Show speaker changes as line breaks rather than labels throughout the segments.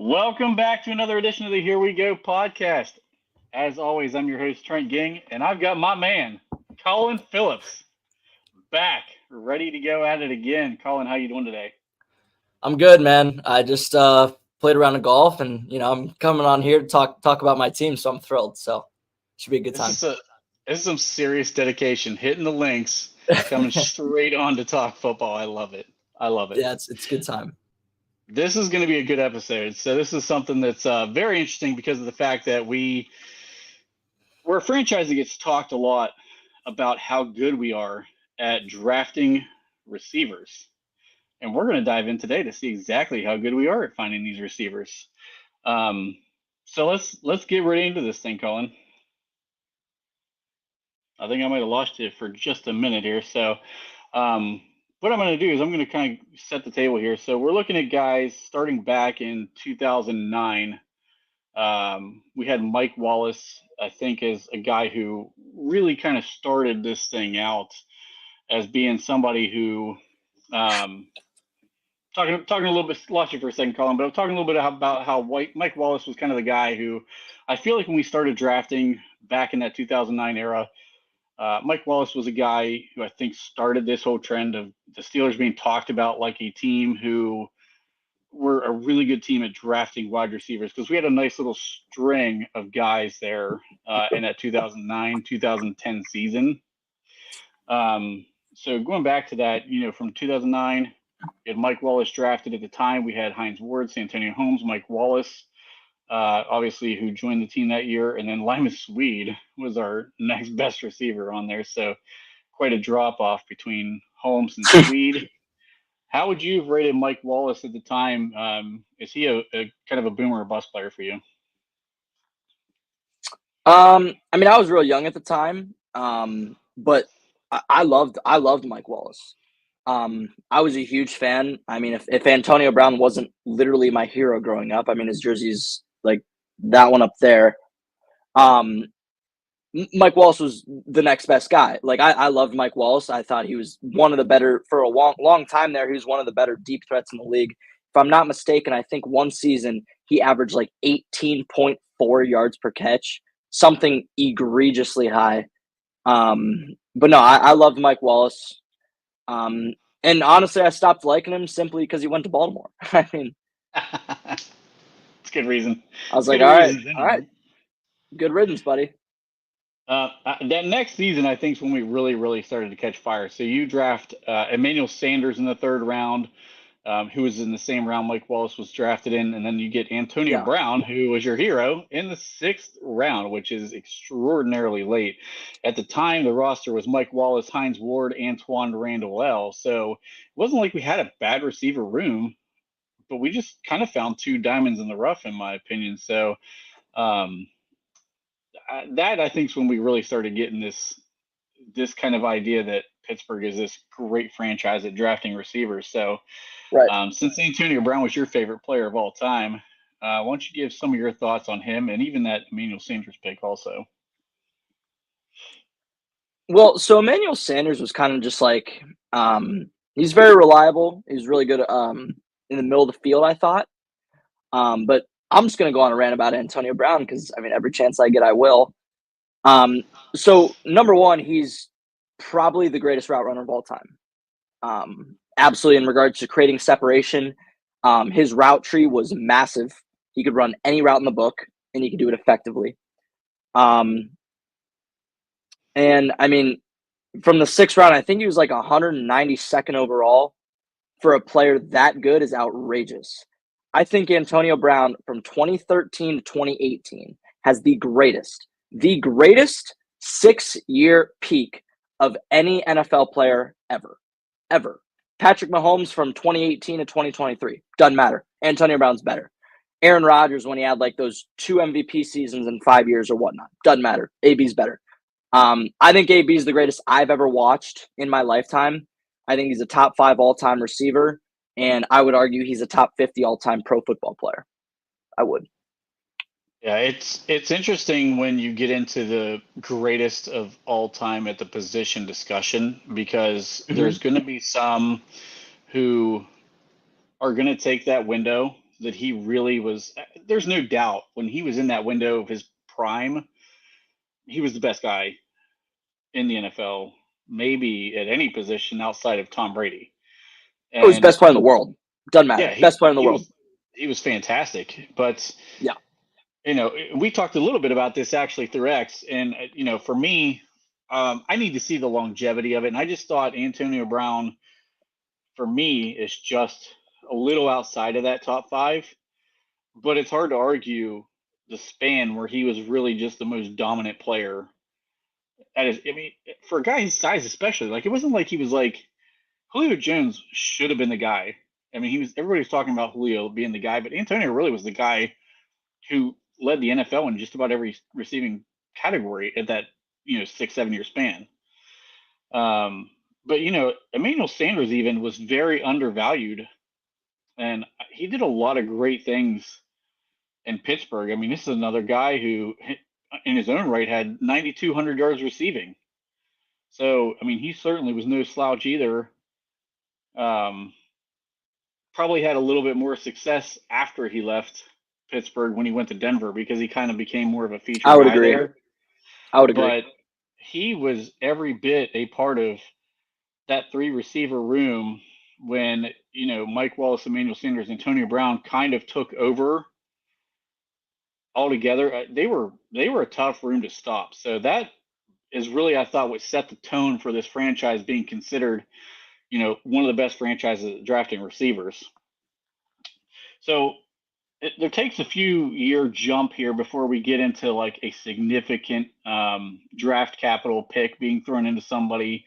Welcome back to another edition of the Here We Go podcast. As always, I'm your host, Trent Ging, and I've got my man, Colin Phillips, back, ready to go at it again. Colin, how you doing today?
I'm good, man. I just played around of golf, and I'm coming on here to talk about my team, so I'm thrilled. So it should be a good time.
This is some serious dedication, hitting the links, coming straight on to talk football. I love it.
Yeah, it's a good time.
This is going to be a good episode. So this is something that's very interesting because of the fact that we're a franchise that gets talked a lot about how good we are at drafting receivers. And we're going to dive in today to see exactly how good we are at finding these receivers. So let's get right into this thing, Colin. I think I might have lost you for just a minute here. So what I'm going to do is I'm going to kind of set the table here. So we're looking at guys starting back in 2009. We had Mike Wallace, I think, as a guy who really kind of started this thing out as being somebody who talking a little bit, lost you for a second, Colin, but I'm talking a little bit about how Mike Wallace was kind of the guy who I feel like when we started drafting back in that 2009 era, Mike Wallace was a guy who I think started this whole trend of the Steelers being talked about like a team who were a really good team at drafting wide receivers because we had a nice little string of guys there in that 2009, 2010 season. So going back to that, from 2009, we had Mike Wallace drafted at the time. We had Hines Ward, Santonio Holmes, Mike Wallace, obviously, who joined the team that year. And then Limas Swede was our next best receiver on there. So quite a drop off between Holmes and Swede. How would you have rated Mike Wallace at the time? Is he a kind of a boomer or bust player for you?
I mean, I was real young at the time, but I loved Mike Wallace. I was a huge fan. I mean, if Antonio Brown wasn't literally my hero growing up, I mean, his jersey's like that one up there. Mike Wallace was the next best guy. Like I loved Mike Wallace. I thought he was one of the better for a long time there. He was one of the better deep threats in the league. If I'm not mistaken, I think one season he averaged like 18.4 yards per catch, something egregiously high. But no, I loved Mike Wallace. And honestly, I stopped liking him simply because he went to Baltimore. I mean,
it's a good reason.
I was like, all right, good riddance, buddy.
That next season, I think, is when we really started to catch fire. So you draft Emmanuel Sanders in the third round, who was in the same round Mike Wallace was drafted in, and then you get Antonio Brown, who was your hero, in the sixth round, which is extraordinarily late. At the time, the roster was Mike Wallace, Hines Ward, Antoine Randall. So it wasn't like we had a bad receiver room, but we just kind of found two diamonds in the rough, in my opinion. So that I think is when we really started getting this kind of idea that Pittsburgh is this great franchise at drafting receivers. So, since Antonio Brown was your favorite player of all time, why don't you give some of your thoughts on him and even that Emmanuel Sanders pick also?
Well, so Emmanuel Sanders was kind of just like he's very reliable. He's really good in the middle of the field, I thought. But I'm just going to go on a rant about Antonio Brown because, I mean, every chance I get, I will. So, number one, he's probably the greatest route runner of all time. Absolutely, in regards to creating separation, his route tree was massive. He could run any route in the book, and he could do it effectively. And, I mean, from the sixth round, I think he was like 192nd overall. For a player that good is outrageous. I think Antonio Brown from 2013 to 2018 has the greatest 6-year peak of any NFL player ever. Patrick Mahomes from 2018 to 2023. Doesn't matter. Antonio Brown's better. Aaron Rodgers when he had like those 2 MVP seasons in 5 years or whatnot. Doesn't matter. AB's better. I think AB is the greatest I've ever watched in my lifetime. I think he's a top 5 all-time receiver, and I would argue he's a top 50 all-time pro football player. I would.
Yeah, it's interesting when you get into the greatest of all time at the position discussion because there's going to be some who are going to take that window that he really was. There's no doubt when he was in that window of his prime, he was the best guy in the NFL, maybe at any position outside of Tom Brady.
He was
And
best player in the world. Doesn't matter.
yeah,
Best player in the world.
he was fantastic. But
Yeah.
we talked a little bit about this actually through X, and for me, I need to see the longevity of it. And I just thought Antonio Brown, for me, is just a little outside of that top five. But it's hard to argue the span where he was really just the most dominant player. I mean, for a guy his size, especially, like it wasn't like he was like Julio Jones should have been the guy. I mean, everybody was talking about Julio being the guy, but Antonio really was the guy who led the NFL in just about every receiving category at that 6-7 year span. Um, but Emmanuel Sanders even was very undervalued, and he did a lot of great things in Pittsburgh. I mean, this is another guy who, in his own right, had 9,200 yards receiving. So, I mean, he certainly was no slouch either. Um, Probably had a little bit more success after he left Pittsburgh when he went to Denver because he kind of became more of a
I
featured
would
guy
agree.
there.
I would agree.
But he was every bit a part of that three receiver room when, Mike Wallace, Emmanuel Sanders, and Antonio Brown kind of took over altogether. They were a tough room to stop. So that is really, I thought, what set the tone for this franchise being considered, one of the best franchises at drafting receivers. So there takes a few year jump here before we get into like a significant draft capital pick being thrown into somebody.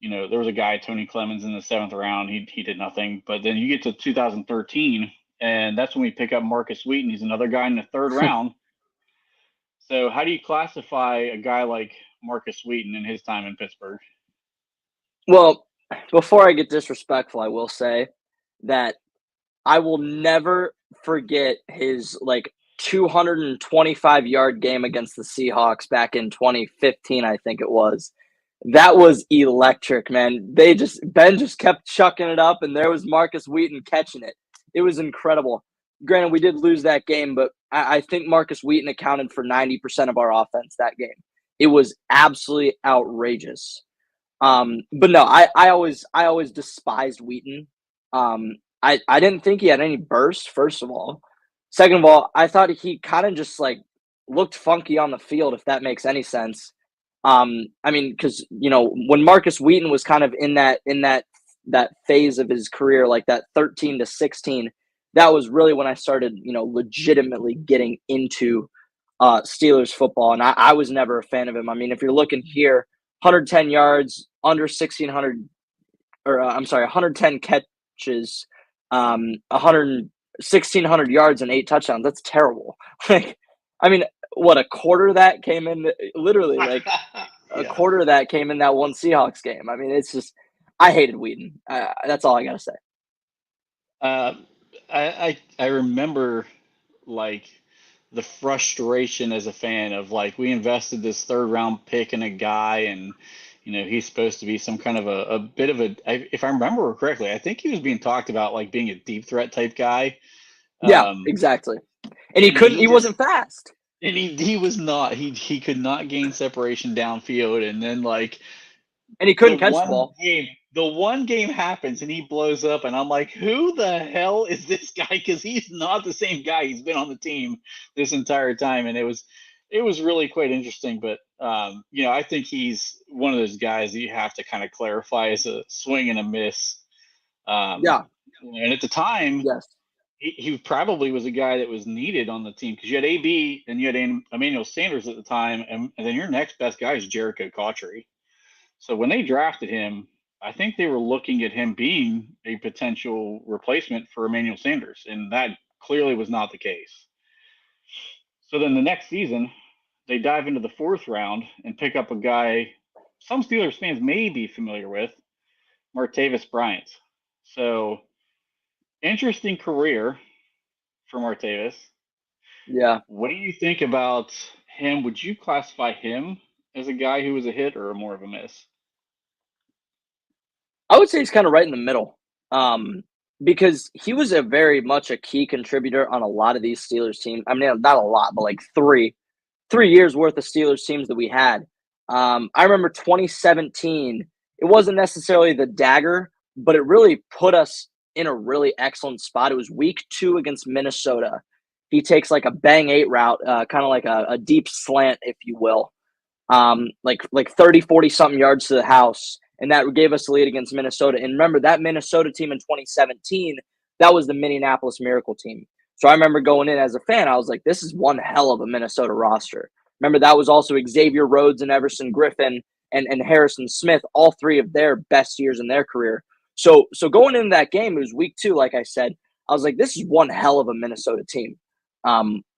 There was a guy, Tony Clemens, in the 7th round. He did nothing. But then you get to 2013, and that's when we pick up Marcus Wheaton. He's another guy in the 3rd round. So how do you classify a guy like Marcus Wheaton in his time in Pittsburgh?
Well, before I get disrespectful, I will say that I will never forget his 225-yard game against the Seahawks back in 2015, I think it was. That was electric, man. Ben just kept chucking it up, and there was Marcus Wheaton catching it. It was incredible. Granted, we did lose that game, but I think Marcus Wheaton accounted for 90% of our offense that game. It was absolutely outrageous. But no, I always despised Wheaton. I didn't think he had any burst, first of all. Second of all, I thought he kind of just looked funky on the field, if that makes any sense. I mean, because when Marcus Wheaton was kind of in that phase of his career, like that 13 to 16, that was really when I started, legitimately getting into Steelers football, and I was never a fan of him. I mean, if you're looking here, 110 yards, under 1,600, or I'm sorry, 110 catches, 1,600 yards and 8 touchdowns. That's terrible. I mean, what, a quarter of that came in, literally, a quarter of that came in that one Seahawks game. I mean, it's just, I hated Wheaton. That's all I got to say.
I remember the frustration as a fan of we invested this 3rd round pick in a guy, and he's supposed to be some kind of a bit of if I remember correctly, I think he was being talked about being a deep threat type guy.
Yeah, exactly. And he wasn't fast.
And he was not. He could not gain separation downfield, and then
and he couldn't catch the ball.
The one game happens and he blows up, and I'm like, who the hell is this guy? Because he's not the same guy. He's been on the team this entire time, and it was really quite interesting. But I think he's one of those guys that you have to kind of clarify as a swing and a miss.
Yeah.
And at the time,
yes,
he probably was a guy that was needed on the team because you had AB and you had Emmanuel Sanders at the time, and then your next best guy is Jericho Cotchery. So when they drafted him, I think they were looking at him being a potential replacement for Emmanuel Sanders, and that clearly was not the case. So then the next season, they dive into the 4th round and pick up a guy some Steelers fans may be familiar with, Martavis Bryant. So interesting career for Martavis.
Yeah.
What do you think about him? Would you classify him as a guy who was a hit or more of a miss?
I would say he's kind of right in the middle. because he was a very much a key contributor on a lot of these Steelers teams. I mean, not a lot, but like three years worth of Steelers teams that we had. I remember 2017. It wasn't necessarily the dagger, but it really put us in a really excellent spot. It was week 2 against Minnesota. He takes like a bang 8 route, kind of like a deep slant, if you will, like 30, 40 something yards to the house. And that gave us the lead against Minnesota. And remember, that Minnesota team in 2017, that was the Minneapolis Miracle team. So I remember going in as a fan, I was like, this is one hell of a Minnesota roster. Remember, that was also Xavier Rhodes and Everson Griffin and Harrison Smith, all 3 of their best years in their career. So going into that game, it was week 2, like I said, I was like, this is one hell of a Minnesota team.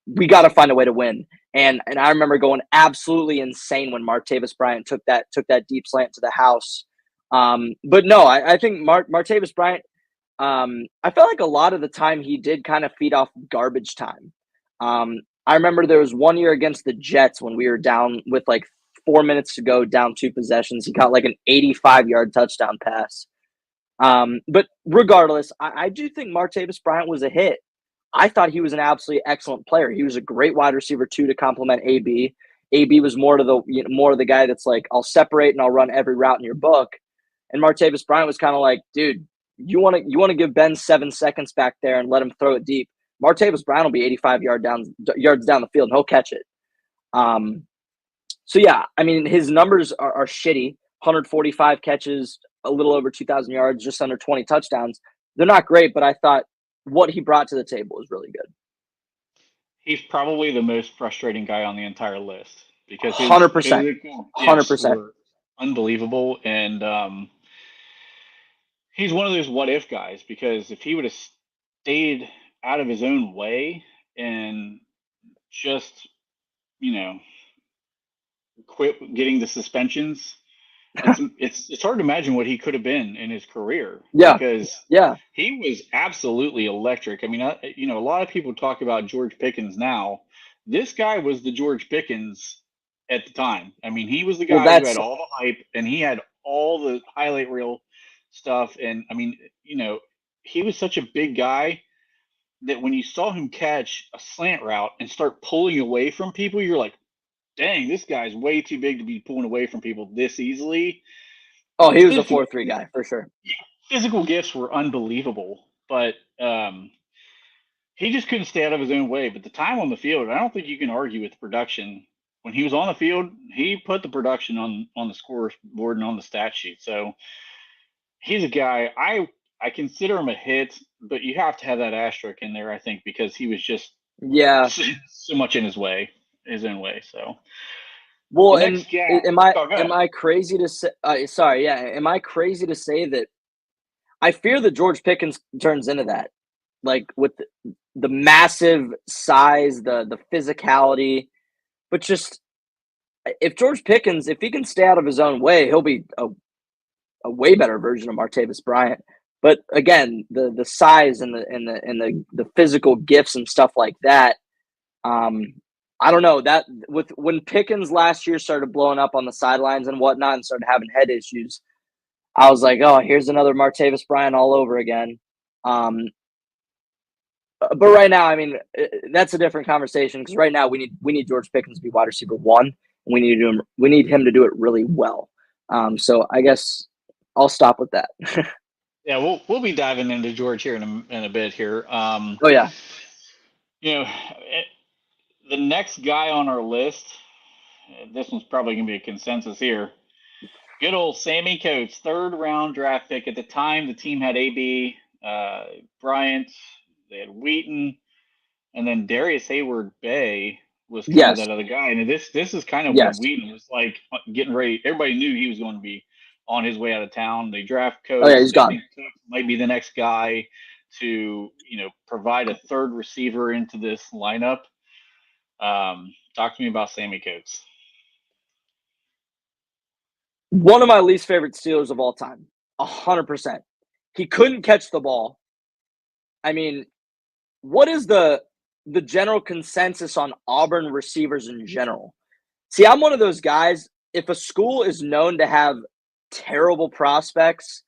We got to find a way to win. And I remember going absolutely insane when Martavis Bryant took that deep slant to the house. But no, I think Martavis Bryant, I felt like a lot of the time he did kind of feed off garbage time. I remember there was one year against the Jets when we were down with like 4 minutes to go, down 2 possessions. He got like an 85-yard touchdown pass. But regardless, I do think Martavis Bryant was a hit. I thought he was an absolutely excellent player. He was a great wide receiver too to complement AB. AB was more of the guy that's like, I'll separate and I'll run every route in your book. And Martavis Bryant was kind of like, dude, you want to give Ben 7 seconds back there and let him throw it deep. Martavis Bryant will be 85 yards down the field and he'll catch it. So yeah, I mean, his numbers are shitty. 145 catches, a little over 2,000 yards, just under 20 touchdowns. They're not great, but I thought what he brought to the table was really good.
He's probably the most frustrating guy on the entire list because his
100%.
physical gifts were unbelievable, and he's one of those what if guys because if he would have stayed out of his own way and just quit getting the suspensions, it's hard to imagine what he could have been in his career.
Yeah,
because
yeah,
he was absolutely electric. I mean, a lot of people talk about George Pickens now. This guy was the George Pickens at the time. I mean, he was the guy who had all the hype and he had all the highlight reel stuff. And I mean, he was such a big guy that when you saw him catch a slant route and start pulling away from people, you're like, dang, this guy's way too big to be pulling away from people this easily.
Oh, he was a 4-3 guy for sure.
Yeah, physical gifts were unbelievable, but he just couldn't stay out of his own way. But the time on the field, I don't think you can argue with the production. When he was on the field, he put the production on the scoreboard and on the stat sheet. So he's a guy I consider him a hit, but you have to have that asterisk in there, I think, because he was just so much in his own way. So
well, and am I crazy to say? Am I crazy to say that I fear that George Pickens turns into that, like with the massive size, the physicality, but just if George Pickens, if he can stay out of his own way, he'll be a way better version of Martavis Bryant. But again, the size and the physical gifts and stuff like that. I don't know that when Pickens last year started blowing up on the sidelines and whatnot and started having head issues, I was like, oh, here's another Martavis Bryant all over again. But right now, I mean, that's a different conversation because right now we need George Pickens to be wide receiver 1. And we need him to do it really well. So I guess I'll stop with that.
Yeah, we'll be diving into George here in a bit here.
Oh yeah.
The next guy on our list, this one's probably going to be a consensus here. Good old Sammy Coates, 3rd round draft pick. At the time, the team had AB, Bryant, they had Wheaton, and then Darius Hayward-Bay was kind of that other guy. And this is kind of when Wheaton was like getting ready. Everybody knew he was going to be on his way out of town. They draft Coates.
Oh yeah, he's gone.
Coates might be the next guy to provide a 3rd receiver into this lineup. Talk to me about Sammy Coates.
One of my least favorite Steelers of all time. 100%. He couldn't catch the ball. I mean, what is the general consensus on Auburn receivers in general? See, I'm one of those guys, if a school is known to have terrible prospects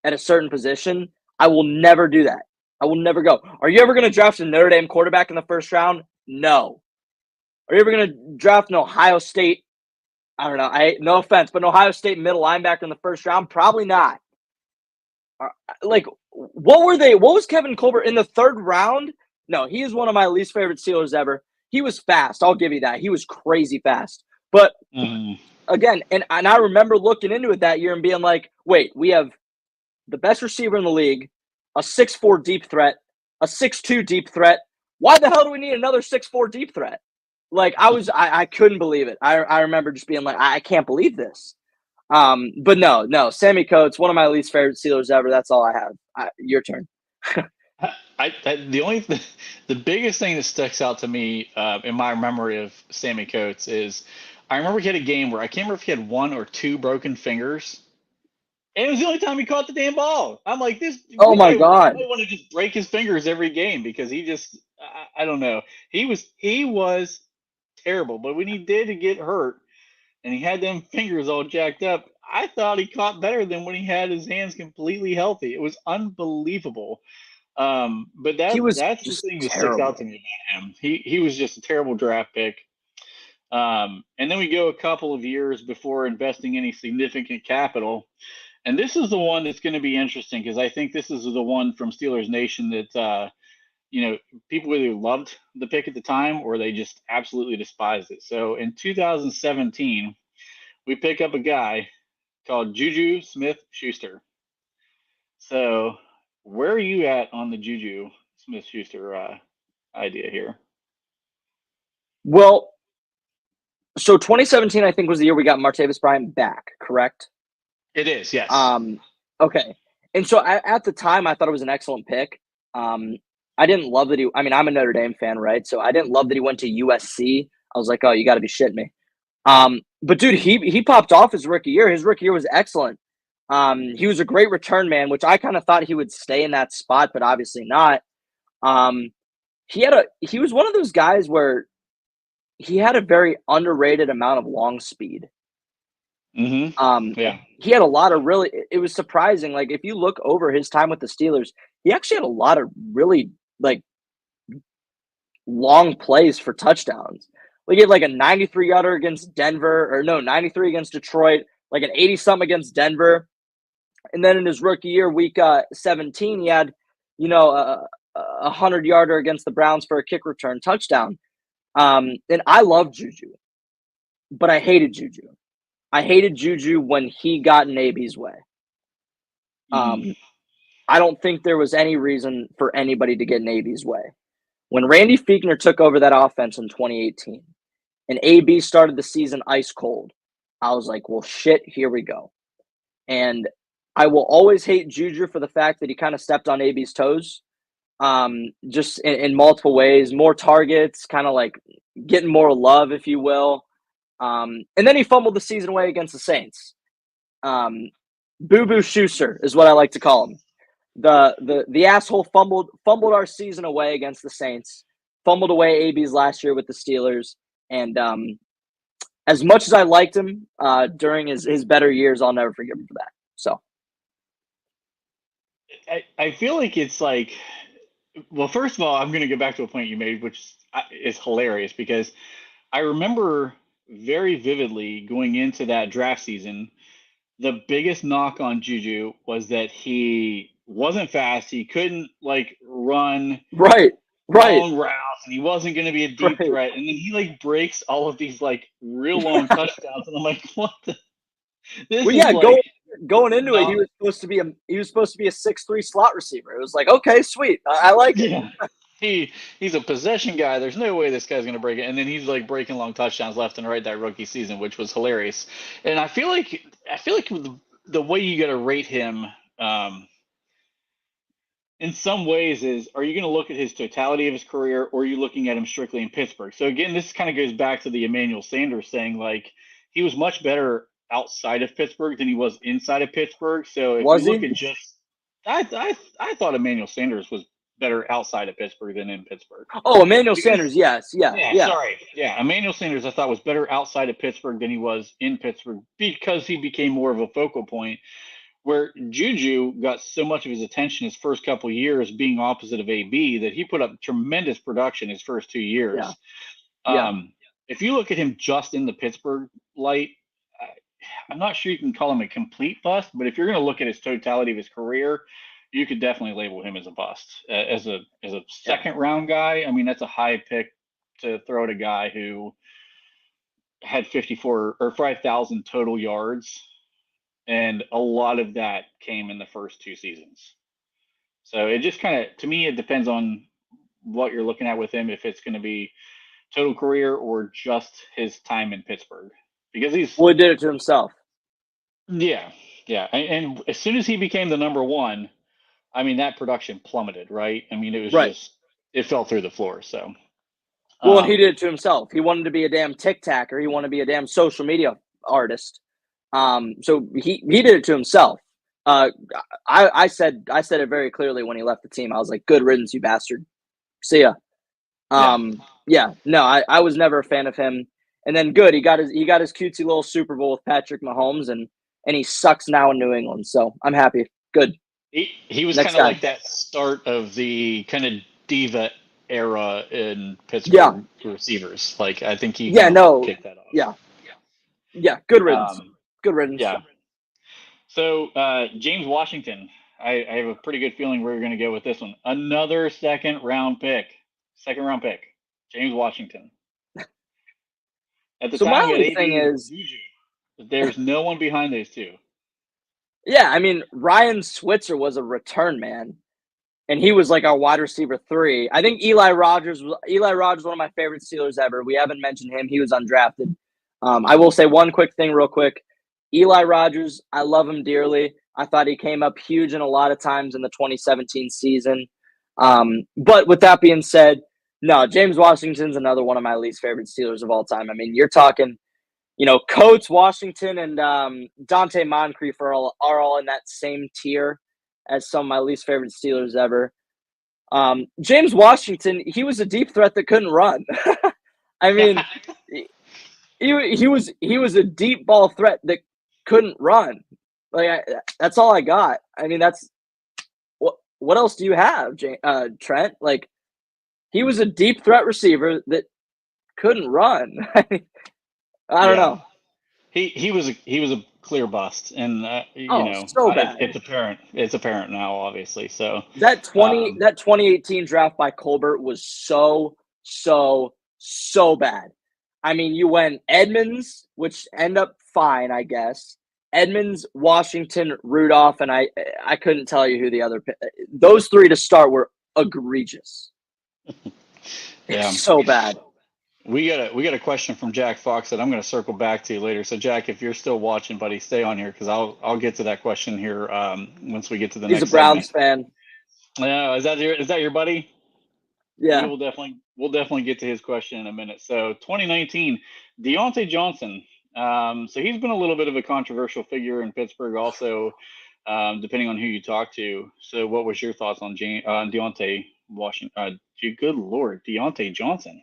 at a certain position, I will never do that. I will never go. Are you ever going to draft a Notre Dame quarterback in the first round? No. Are you ever going to draft an Ohio State? I don't know. No offense, but an Ohio State middle linebacker in the first round? Probably not. Like, what were they? What was Kevin Colbert in the third round? No, he is one of my least favorite Steelers ever. He was fast. I'll give you that. He was crazy fast. But again, and I remember looking into it that year and being like, wait, we have the best receiver in the league, a 6'4" deep threat, a 6'2" deep threat. Why the hell do we need another 6'4" deep threat? Like, I couldn't believe it. I remember just being like, I can't believe this. But no, Sammy Coates, one of my least favorite Steelers ever. That's all I have. Your turn.
The biggest thing that sticks out to me in my memory of Sammy Coates is I remember he had a game where I can't remember if he had 1 or 2 broken fingers. And it was the only time he caught the damn ball. I'm like, this.
Oh my God!
I want to just break his fingers every game because he just, I don't know. He was terrible. But when he did get hurt and he had them fingers all jacked up, I thought he caught better than when he had his hands completely healthy. It was unbelievable. But that's the thing that sticks out to me about him. He was just a terrible draft pick. And then we go a couple of years before investing any significant capital. And this is the one that's going to be interesting because I think this is the one from Steelers Nation that, people either loved the pick at the time or they just absolutely despised it. So in 2017, we pick up a guy called Juju Smith-Schuster. So where are you at on the Juju Smith-Schuster idea here?
Well, so 2017, I think, was the year we got Martavis Bryant back, correct?
It is, yes.
Okay. And so at the time, I thought it was an excellent pick. I didn't love that I'm a Notre Dame fan, right? So I didn't love that he went to USC. I was like, oh, you got to be shitting me. But dude, he popped off his rookie year. His rookie year was excellent. He was a great return man, which I kind of thought he would stay in that spot, but obviously not. He was one of those guys where he had a very underrated amount of long speed.
Yeah.
He had a lot of it was surprising. Like, if you look over his time with the Steelers, he actually had a lot of really, like, long plays for touchdowns. Like, he had like a 93-yarder against Denver, or no, 93 against Detroit, like an 80-something against Denver. And then in his rookie year, week 17, he had, a 100-yarder against the Browns for a kick return touchdown. And I love Juju, but I hated Juju. I hated Juju when he got in AB's way. I don't think there was any reason for anybody to get in AB's way. When Randy Fichtner took over that offense in 2018 and AB started the season ice cold, I was like, well, shit, here we go. And I will always hate Juju for the fact that he kind of stepped on AB's toes, just in multiple ways, more targets, kind of like getting more love, if you will. And then he fumbled the season away against the Saints. Boo-Boo Schuster is what I like to call him. The asshole fumbled our season away against the Saints, fumbled away AB's last year with the Steelers. And as much as I liked him during his better years, I'll never forgive him for that. So
I feel like it's like, well, first of all, I'm going to go back to a point you made, which is hilarious because I remember very vividly going into that draft season. The biggest knock on Juju was that he wasn't fast. He couldn't run long routes, and he wasn't going to be a deep threat. And then he breaks all of these real long touchdowns, and I'm like, what the?
Going into it, he was supposed to be a 6'3" slot receiver. It was like, okay, sweet, I like it.
Yeah. He's a possession guy. There's no way this guy's going to break it. And then he's breaking long touchdowns left and right that rookie season, which was hilarious. And I feel like the way you got to rate him in some ways is, are you going to look at his totality of his career, or are you looking at him strictly in Pittsburgh? So again, this kind of goes back to the Emmanuel Sanders thing. He was much better outside of Pittsburgh than he was inside of Pittsburgh. So if you look at just, I thought Emmanuel Sanders was better outside of Pittsburgh than in Pittsburgh.
Oh, Emmanuel Sanders, yes. Yeah.
Sorry. Yeah, Emmanuel Sanders I thought was better outside of Pittsburgh than he was in Pittsburgh because he became more of a focal point. where Juju got so much of his attention his first couple years being opposite of AB that he put up tremendous production his first 2 years.
Yeah. Yeah.
If you look at him just in the Pittsburgh light, I'm not sure you can call him a complete bust, but if you're going to look at his totality of his career, you could definitely label him as a bust. As a second round guy, I mean that's a high pick to throw at a guy who had 54 or 5,000 total yards, and a lot of that came in the first 2 seasons. So it just kind of, to me, it depends on what you're looking at with him, if it's going to be total career or just his time in Pittsburgh, because he's
Well, he did it to himself.
yeah, yeah, and as soon as he became the number one, I mean that production plummeted, right? I mean it was
Right.
just it fell through the floor. So
Well, and he did it to himself. He wanted to be a damn tic-tacker. He wanted to be a damn social media artist. So he did it to himself. I said it very clearly when he left the team. I was like, "Good riddance, you bastard. See ya." Yeah. No, I was never a fan of him. And then good, he got his cutesy little Super Bowl with Patrick Mahomes, and he sucks now in New England. So I'm happy. Good.
He was
Next
kind of
guy.
like that start of the kind of diva era in
Yeah.
Pittsburgh receivers. Like I think he
Yeah.
kind of
No.
kicked that off.
Yeah. Yeah. Good riddance.
Um,
Good riddance.
yeah. So James Washington, I have a pretty good feeling we're going to go with this one. Another second round pick. James Washington. At the
So my
time, we had
only
AB
thing
and
is,
Juju. There's no one behind those two.
yeah, I mean, Ryan Switzer was a return man, and he was like our wide receiver 3. I think Eli Rogers, one of my favorite Steelers ever. We haven't mentioned him. He was undrafted. I will say one quick thing real quick. Eli Rogers, I love him dearly. I thought he came up huge in a lot of times in the 2017 season. But with that being said, no, James Washington's another one of my least favorite Steelers of all time. I mean, you're talking, Coates, Washington, and Dante Moncrief are all in that same tier as some of my least favorite Steelers ever. James Washington, he was a deep threat that couldn't run. I mean, he was a deep ball threat that couldn't run. Like that's all I got. I mean, that's what else do you have, Trent? Like he was a deep threat receiver that couldn't run. I don't
Yeah,
know.
he was a clear bust, and
Oh, so bad.
it's apparent now, obviously. So
That
um,
2018 draft by Colbert was so bad. I mean, you went Edmonds, which end up fine, I guess. Edmonds, Washington, Rudolph, and I couldn't tell you who the other. Those 3 to start were egregious.
yeah,
So bad.
we got a question from Jack Fox that I'm going to circle back to later. So Jack, if you're still watching, buddy, stay on here because I'll get to that question here once we get to the
He's a
next segment.
Browns fan.
Is that your buddy?
Yeah.
We'll definitely get to his question in a minute. So 2019, Deontay Johnson. So he's been a little bit of a controversial figure in Pittsburgh, also, depending on who you talk to. So what was your thoughts on Deontay Washington? Good Lord, Deontay Johnson.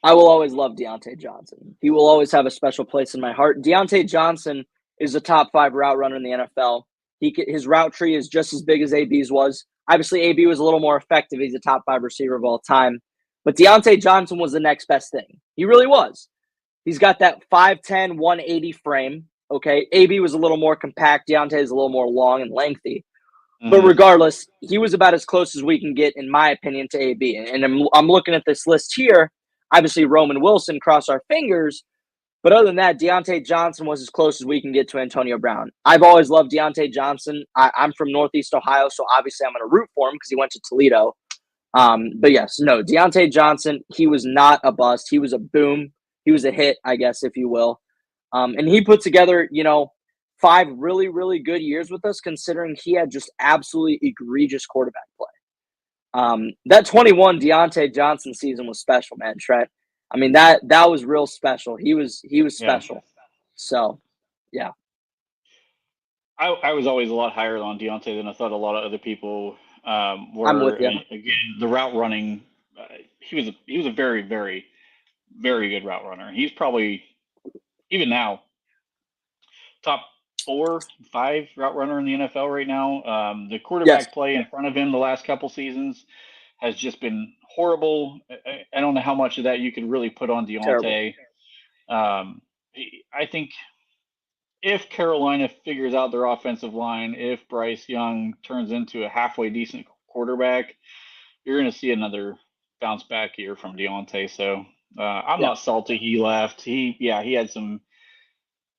I will always love Deontay Johnson. He will always have a special place in my heart. Deontay Johnson is a top 5 route runner in the NFL. His route tree is just as big as AB's was. Obviously, AB was a little more effective. He's a top 5 receiver of all time. But Deontay Johnson was the next best thing. He really was. He's got that 5'10", 180 frame. Okay. AB was a little more compact. Deontay is a little more long and lengthy. But regardless, he was about as close as we can get, in my opinion, to AB. And I'm looking at this list here. Obviously, Roman Wilson, cross our fingers. But other than that, Deontay Johnson was as close as we can get to Antonio Brown. I've always loved Deontay Johnson. I'm from Northeast Ohio, so obviously I'm going to root for him because he went to Toledo. But yes, no, Deontay Johnson, he was not a bust. He was a boom. He was a hit, I guess, if you will. And he put together, 5 really, really good years with us, considering he had just absolutely egregious quarterback play. That 21 Deontay Johnson season was special, man, Trent. I mean, that was real special. He was
Yeah.
special. So, yeah.
I was always a lot higher on Deontay than I thought a lot of other people
I'm
were.
with you.
And again, the route running, he was a very, very, very good route runner. He's probably, even now, top 4, 5 route runner in the NFL right now. The
Yes,
quarterback play in front of him the last couple seasons has just been horrible. I don't know how much of that you could really put on
terrible.
Deontay. Um, I think if Carolina figures out their offensive line, if Bryce Young turns into a halfway decent quarterback, you're going to see another bounce back year from Deontay. So I'm
Yeah.
not salty he left. He had some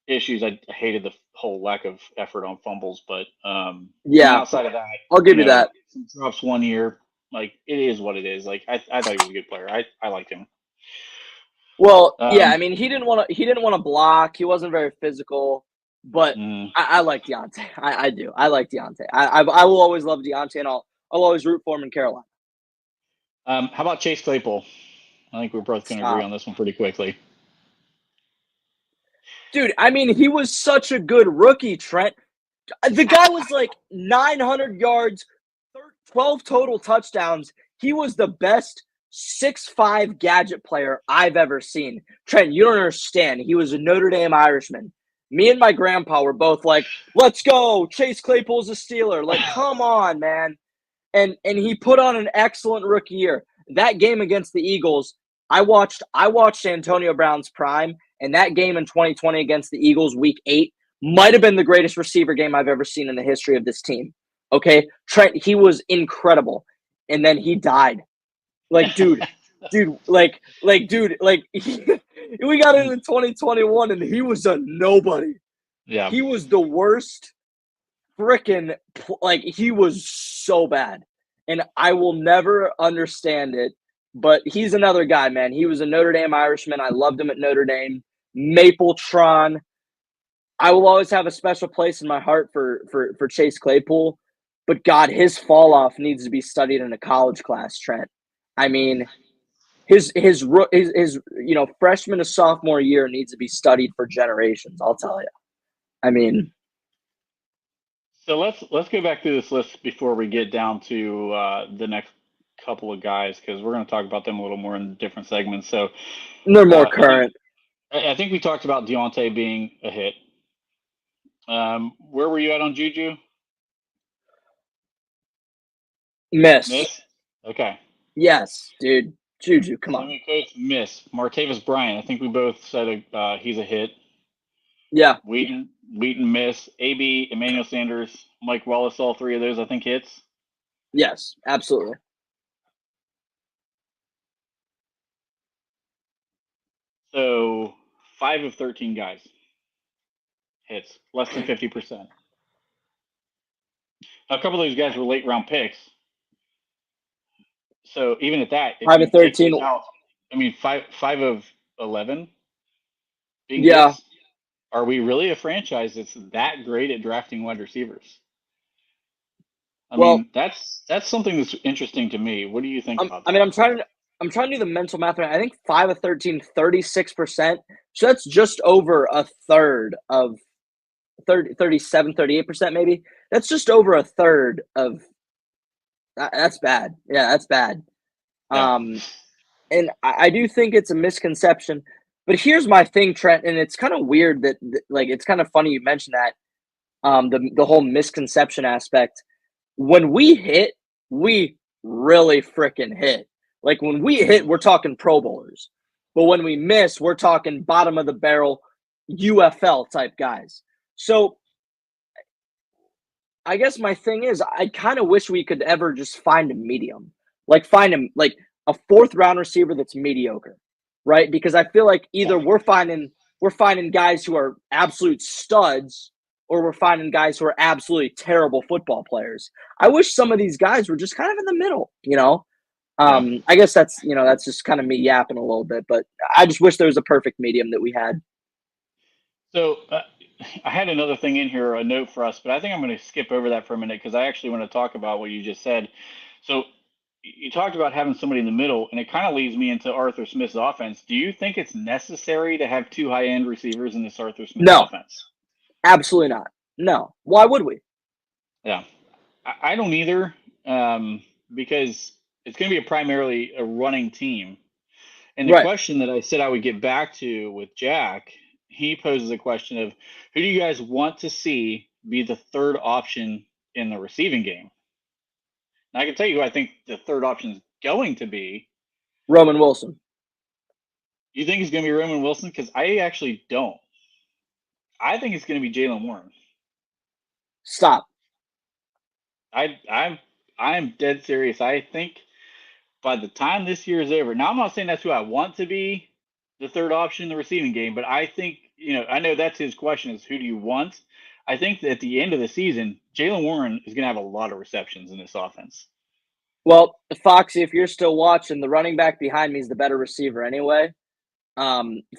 issues. I hated the whole lack of effort on fumbles, but
Yeah,
outside of that,
I'll give you that.
some drops one year. Like it is what it is. Like I thought he was a good player. I liked him.
Well, yeah, I
Um,
mean, he didn't want to block. He wasn't very physical, but
mm,
I like Deontay. I do. I like Deontay. I will always love Deontay, and I'll always root for him in Carolina.
how about Chase Claypool? I think we're both going to agree
Stop.
on this one pretty quickly.
Dude, I mean, he was such a good rookie, Trent. The guy was like 900 yards, 12 total touchdowns. He was the best 6'5" gadget player I've ever seen. Trent, you don't understand. He was a Notre Dame Irishman. Me and my grandpa were both like, let's go. Chase Claypool's a Steeler. Like, come on, man. And he put on an excellent rookie year. That game against the Eagles, I watched Antonio Brown's prime, and that game in 2020 against the Eagles, week 8, might have been the greatest receiver game I've ever seen in the history of this team. Okay? Trent, he was incredible. And then he died. Like, dude, we got into 2021 and he was a nobody.
Yeah.
He was the worst freaking, like, he was so bad. And I will never understand it. But he's another guy, man. He was a Notre Dame Irishman. I loved him at Notre Dame. Mapletron. I will always have a special place in my heart for Chase Claypool. But God, his fall off needs to be studied in a college class, Trent. I mean, his freshman to sophomore year needs to be studied for generations. I'll tell you. I mean,
So let's go back through this list before we get down to the next couple of guys because we're going to talk about them a little more in different segments. So
they're more
I think
current.
I think we talked about Deontay being a hit. Where were you at on Juju?
Miss.
Miss. Okay.
Yes, dude. Juju, come on.
Sammy Coates miss. Martavis Bryant. I think we both said he's a hit.
Yeah.
Wheaton miss. AB Emmanuel Sanders, Mike Wallace. All three of those I think hits.
Yes, absolutely.
So 5 of 13 guys hits, less than 50%. Now, a couple of those guys were late round picks. So even at that, if
5
you
of
take
13.
those out, I mean, five of 11 being
Yeah.
hits. Are we really a franchise that's that great at drafting wide receivers? I
Well,
mean, that's something that's interesting to me. What do you think about
I mean,
that?
I'm trying to do the mental math right. I think 5 of 13, 36%. So that's just over a third of 37, 38% maybe. That's just over a third of that's bad. Yeah, that's bad.
Yeah.
Um, and I do think it's a misconception. But here's my thing, Trent, and it's kind of weird that like it's kind of funny you mentioned that. The whole misconception aspect. When we hit, we really freaking hit. Like when we hit, we're talking Pro Bowlers. But when we miss, we're talking bottom of the barrel UFL type guys. So I guess my thing is I kind of wish we could ever just find a medium. Like find him like a fourth round receiver that's mediocre. Right? Because I feel like either we're finding guys who are absolute studs or we're finding guys who are absolutely terrible football players. I wish some of these guys were just kind of in the middle.
Yeah.
I guess that's just kind of me yapping a little bit, but I just wish there was a perfect medium that we had.
So I had another thing in here, a note for us, but I think I'm going to skip over that for a minute because I actually want to talk about what you just said. So you talked about having somebody in the middle, and it kind of leads me into Arthur Smith's offense. Do you think it's necessary to have two high-end receivers in this Arthur Smith
No,
offense?
absolutely not. No. Why would we?
Yeah, I don't either, because it's going to be primarily a running team. And the
Right.
question that I said I would get back to with Jack he poses a question of who do you guys want to see be the third option in the receiving game? And I can tell you who I think the third option is going to be.
Roman Wilson.
You think it's going to be Roman Wilson? Because I actually don't. I think it's going to be Jaylen Warren.
Stop.
I'm dead serious. I think by the time this year is over, now I'm not saying that's who I want to be the third option in the receiving game, but I think, I know that's his question is who do you want? I think that at the end of the season, Jaylen Warren is going to have a lot of receptions in this offense.
Well, Foxy, if you're still watching, the running back behind me is the better receiver anyway.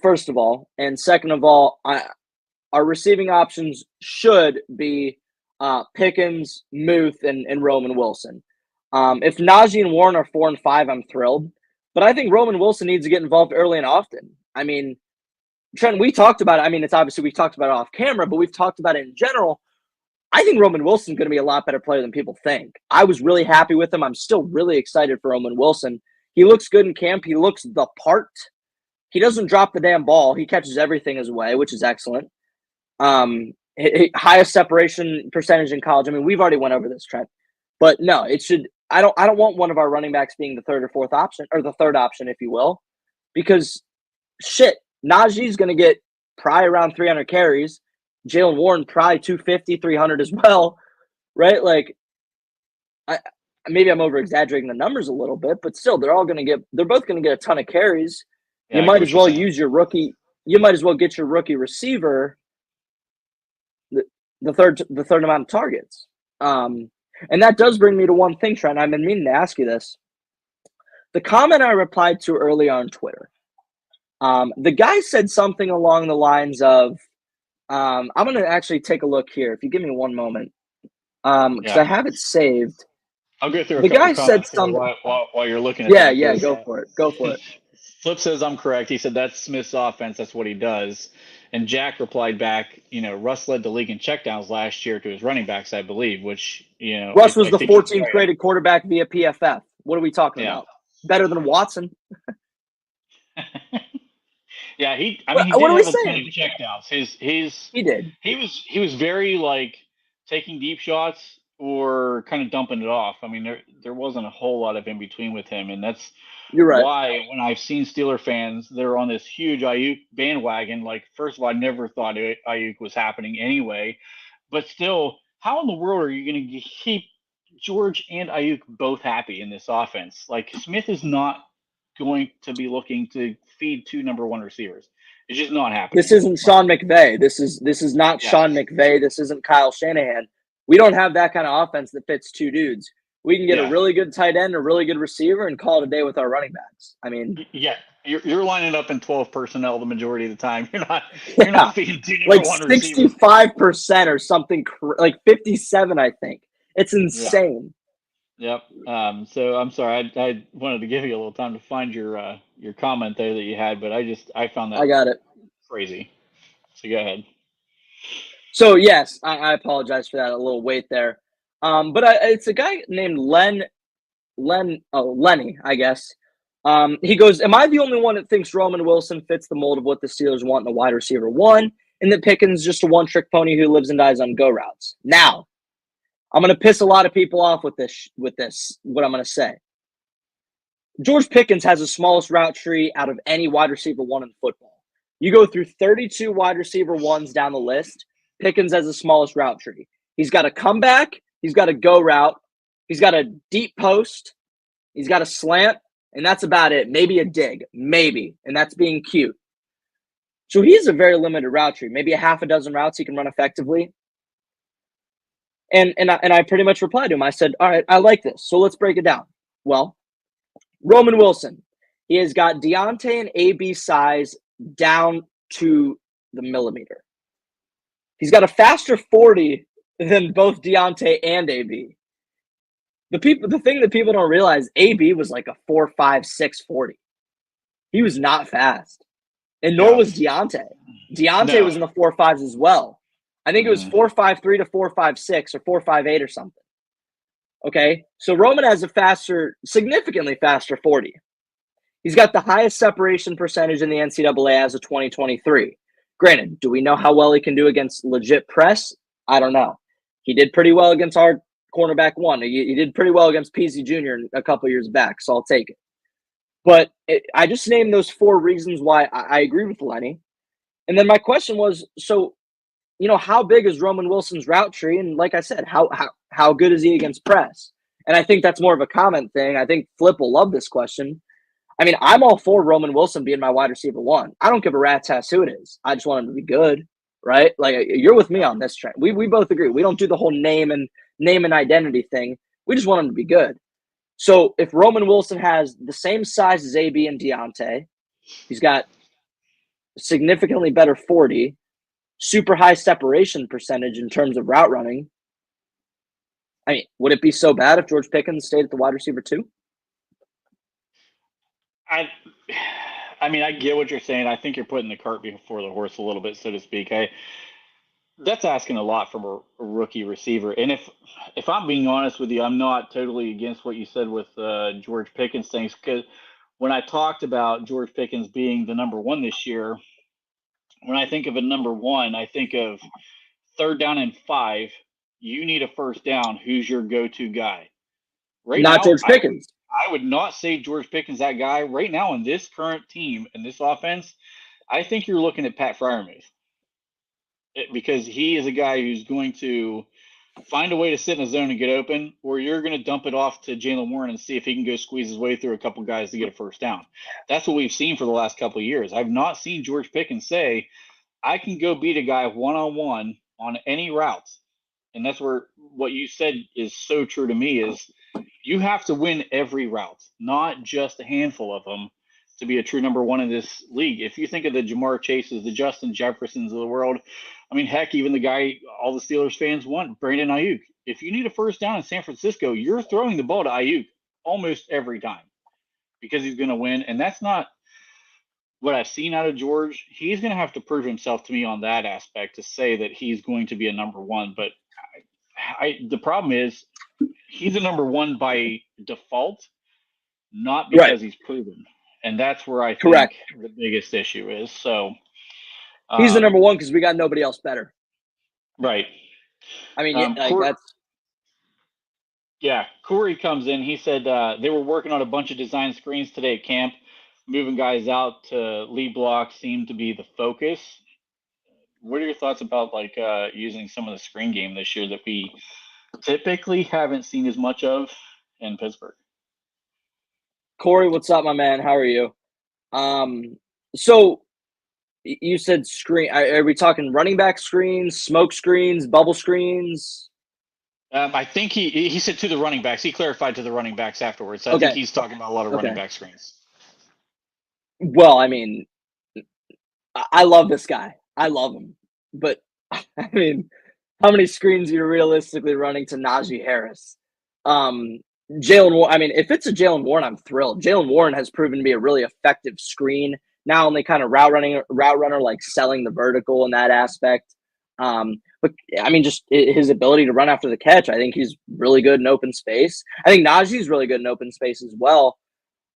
First of all, and second of all, our receiving options should be Pickens, Muth, and Roman Wilson. If Najee and Warren are 4 and 5, I'm thrilled. But I think Roman Wilson needs to get involved early and often. I mean, Trent, we talked about it. I mean, it's obviously we've talked about it off camera, but we've talked about it in general. I think Roman Wilson's going to be a lot better player than people think. I was really happy with him. I'm still really excited for Roman Wilson. He looks good in camp. He looks the part. He doesn't drop the damn ball. He catches everything his way, which is excellent. Highest separation percentage in college. I mean, we've already went over this, Trent. But no, it should. I don't want one of our running backs being the third or fourth option, or the third option, if you will, because shit, Najee's going to get probably around 300 carries. Jaylen Warren probably 250, 300 as well, right? Like, maybe I'm over exaggerating the numbers a little bit, but still, they're both going to get a ton of carries. Yeah, you might as well use your rookie. You might as well get your rookie receiver the third amount of targets. And that does bring me to one thing, Trent. I've been meaning to ask you this. The comment I replied to early on Twitter, the guy said something along the lines of, I'm going to actually take a look here. If you give me one moment, because I have it saved.
I'll go through
the guy said something
while you're looking at that.
Yeah, go for it.
Flip says I'm correct. He said that's Smith's offense. That's what he does. And Jack replied back, Russ led the league in checkdowns last year to his running backs, I believe, which,
Russ was the 14th graded quarterback via PFF. What are we talking about? Better than Watson?
Yeah, he did have a ton of checkdowns. He did. He was very taking deep shots or kind of dumping it off. I mean, there wasn't a whole lot of in between with him, and that's why when I've seen Steeler fans, they're on this huge Ayuk bandwagon. First of all, I never thought Ayuk was happening anyway, but still, how in the world are you going to keep George and Ayuk both happy in this offense? Smith is not going to be looking to feed 2 number 1 receivers. It's just not happening.
This isn't Sean McVay. This is not Sean McVay. This isn't Kyle Shanahan. We don't have that kind of offense that fits 2 dudes. We can get a really good tight end, a really good receiver, and call it a day with our running backs. I mean,
you're lining up in 12 personnel the majority of the time. You're not feeding 2 number 1 receivers.
65% or something, 57, I think. It's insane.
Yep. So I'm sorry. I wanted to give you a little time to find your comment there that you had, but I found that
I got it
crazy. So go ahead.
So yes, I apologize for that. A little wait there. But it's a guy named Lenny, I guess. He goes, am I the only one that thinks Roman Wilson fits the mold of what the Steelers want in a wide receiver 1, and that Pickens is just a one-trick pony who lives and dies on go routes? Now, I'm going to piss a lot of people off with this, what I'm going to say. George Pickens has the smallest route tree out of any wide receiver 1 in football. You go through 32 wide receiver 1s down the list, Pickens has the smallest route tree. He's got a comeback, he's got a go route, he's got a deep post, he's got a slant, and that's about it. Maybe a dig, maybe, and that's being cute. So he's a very limited route tree, maybe a half a dozen routes he can run effectively. And I pretty much replied to him. I said, all right, I like this. So let's break it down. Well, Roman Wilson, he has got Deontay and AB size down to the millimeter. He's got a faster 40 than both Deontay and AB. The thing that people don't realize, AB was like a 4.56 40. He was not fast. And nor was Deontay. Deontay was in the 4.5s as well. I think it was 4.53 to 4.56 or 4.58 or something. Okay, so Roman has a significantly faster 40. He's got the highest separation percentage in the NCAA as of 2023. Granted, do we know how well he can do against legit press? I don't know. He did pretty well against our cornerback one. He did pretty well against PC Jr. a couple years back, so I'll take it. But I just named those 4 reasons why I agree with Lenny. And then my question was, so, how big is Roman Wilson's route tree? And like I said, how good is he against press? And I think that's more of a comment thing. I think Flip will love this question. I mean, I'm all for Roman Wilson being my wide receiver 1. I don't give a rat's ass who it is. I just want him to be good, right? Like, you're with me on this trend. We both agree. We don't do the whole name and identity thing. We just want him to be good. So if Roman Wilson has the same size as AB and Deontay, he's got significantly better 40, super high separation percentage in terms of route running. I mean, would it be so bad if George Pickens stayed at the wide receiver 2?
I mean, I get what you're saying. I think you're putting the cart before the horse a little bit, so to speak. That's asking a lot from a rookie receiver. And if I'm being honest with you, I'm not totally against what you said with George Pickens things, because when I talked about George Pickens being the number 1 this year, when I think of a number 1, I think of 3rd down and 5. You need a first down. Who's your go-to guy? Right
Not
now,
George Pickens.
I would not say George Pickens that guy. Right now, in this current team, in this offense, I think you're looking at Pat Freiermuth. Because he is a guy who's going to find a way to sit in a zone and get open, or you're going to dump it off to Jaylen Warren and see if he can go squeeze his way through a couple guys to get a first down. That's what we've seen for the last couple of years. I've not seen George Pickens say, I can go beat a guy one-on-one on any routes. And that's where what you said is so true to me is you have to win every route, not just a handful of them to be a true number 1 in this league. If you think of the Jamar Chases, the Justin Jeffersons of the world, I mean, heck, even the guy all the Steelers fans want, Brandon Ayuk. If you need a first down in San Francisco, you're throwing the ball to Ayuk almost every time because he's going to win. And that's not what I've seen out of George. He's going to have to prove himself to me on that aspect to say that he's going to be a number 1. But the problem is he's a number 1 by default, not because he's proven. And that's where I think the biggest issue is. So
he's the number 1 because we got nobody else better.
Right.
I mean, that's.
Yeah, Corey comes in. He said they were working on a bunch of design screens today at camp. Moving guys out to lead block seemed to be the focus. What are your thoughts about using some of the screen game this year that we typically haven't seen as much of in Pittsburgh?
Corey, what's up, my man? How are you? So you said screen. Are we talking running back screens, smoke screens, bubble screens?
I think he said to the running backs. He clarified to the running backs afterwards. So I think he's talking about a lot of running back screens.
Well, I mean, I love this guy. I love him. But, I mean, how many screens are you realistically running to Najee Harris? Jaylen Warren, I mean, if it's a Jaylen Warren, I'm thrilled. Jaylen Warren has proven to be a really effective screen. Not only kind of route runner, like selling the vertical in that aspect. But I mean, just his ability to run after the catch. I think he's really good in open space. I think Najee's really good in open space as well.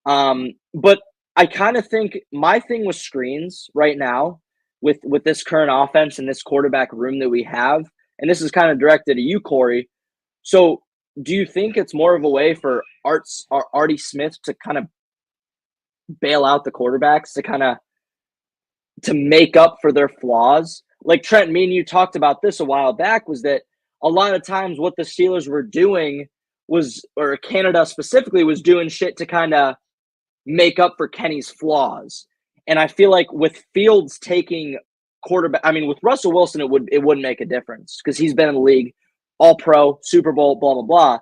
But I kind of think my thing with screens right now with this current offense and this quarterback room that we have, and this is kind of directed to you, Corey. So do you think it's more of a way for Artie Smith to kind of bail out the quarterbacks to make up for their flaws? Like Trent, me and you talked about this a while back, was that a lot of times what the Steelers were doing or Canada specifically, was doing shit to kind of make up for Kenny's flaws. And I feel like with Fields taking quarterback, I mean, with Russell Wilson, it wouldn't make a difference because he's been in the league, all pro, Super Bowl, blah, blah, blah.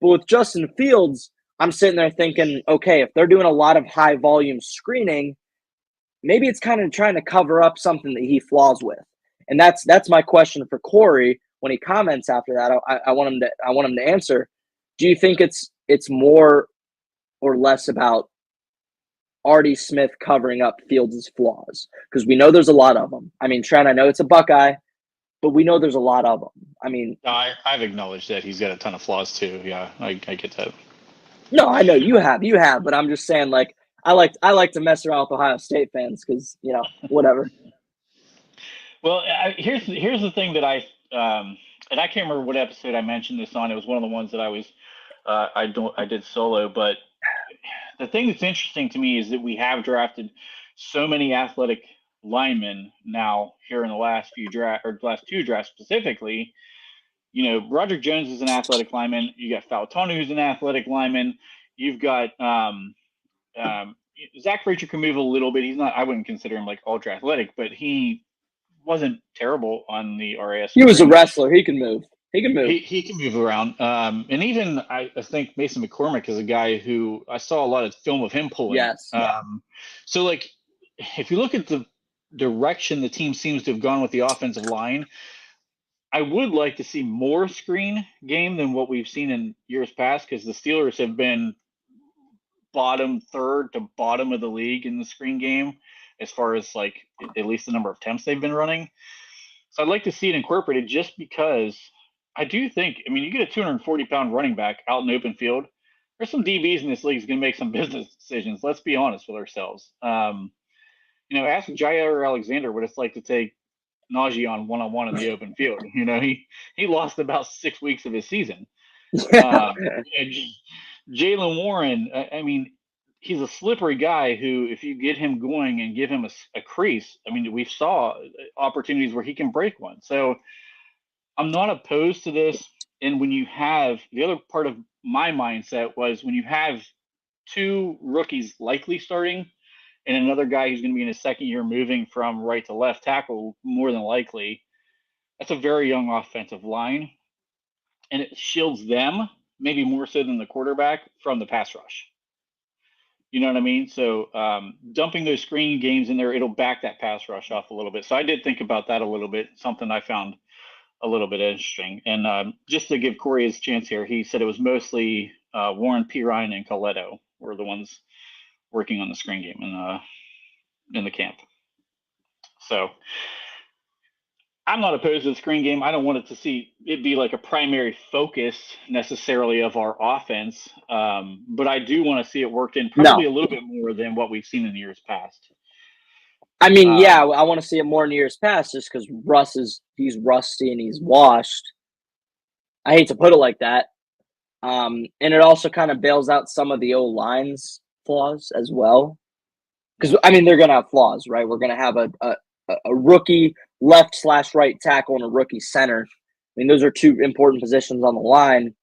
But with Justin Fields, I'm sitting there thinking, okay, if they're doing a lot of high volume screening, maybe it's kind of trying to cover up something that he flaws with. And that's my question for Corey when he comments after that. I want him to answer. Do you think it's more or less about Artie Smith covering up Fields' flaws? Because we know there's a lot of them. I mean, Trent, I know it's a Buckeye, but we know there's a lot of them. I mean,
I've acknowledged that he's got a ton of flaws too. Yeah, I get that.
No, I know you have, but I'm just saying, like, I like to mess around with Ohio State fans because, whatever.
Well, here's the thing that and I can't remember what episode I mentioned this on. It was one of the ones that I did solo. But the thing that's interesting to me is that we have drafted so many athletic linemen now here in the last few draft or last two drafts specifically. Roger Jones is an athletic lineman. You got Faltone, who's an athletic lineman. You've got um, Zach Frazier can move a little bit. He's not. I wouldn't consider him like ultra athletic, but he wasn't terrible on the RAS.
He was a wrestler. He can move. He can move.
He can move around. And even I think Mason McCormick is a guy who I saw a lot of film of him pulling.
Yes.
So like, if you look at the direction the team seems to have gone with the offensive line, I would like to see more screen game than what we've seen in years past, because the Steelers have been bottom third to bottom of the league in the screen game as far as like at least the number of attempts they've been running. So I'd like to see it incorporated, just because I do think, I mean, you get a 240-pound running back out in the open field. There's some DBs in this league who's going to make some business decisions. Let's be honest with ourselves. Ask Jair Alexander what it's like to take Najee on one-on-one in the open field. He lost about 6 weeks of his season. Jaylen Warren, I mean, he's a slippery guy who, if you get him going and give him a crease, I mean, we saw opportunities where he can break one. So I'm not opposed to this. And when you have the other part of my mindset was when you have two rookies likely starting and another guy who's going to be in his second year moving from right to left tackle, more than likely, that's a very young offensive line. And it shields them, maybe more so than the quarterback, from the pass rush. You know what I mean? So dumping those screen games in there, it'll back that pass rush off a little bit. So I did think about that a little bit, something I found a little bit interesting. And just to give Corey his chance here, he said it was mostly Warren, Pirine, and Coletto were the ones working on the screen game in the camp. So I'm not opposed to the screen game. I don't want it to see it be like a primary focus necessarily of our offense, but I do want to see it worked in probably a little bit more than what we've seen in the years past.
I mean, I want to see it more in years past, just because he's rusty and he's washed. I hate to put it like that. And it also kind of bails out some of the O-line's flaws as well. Because, I mean, they're going to have flaws, right? We're going to have a rookie left/right tackle and a rookie center. I mean, those are two important positions on the line.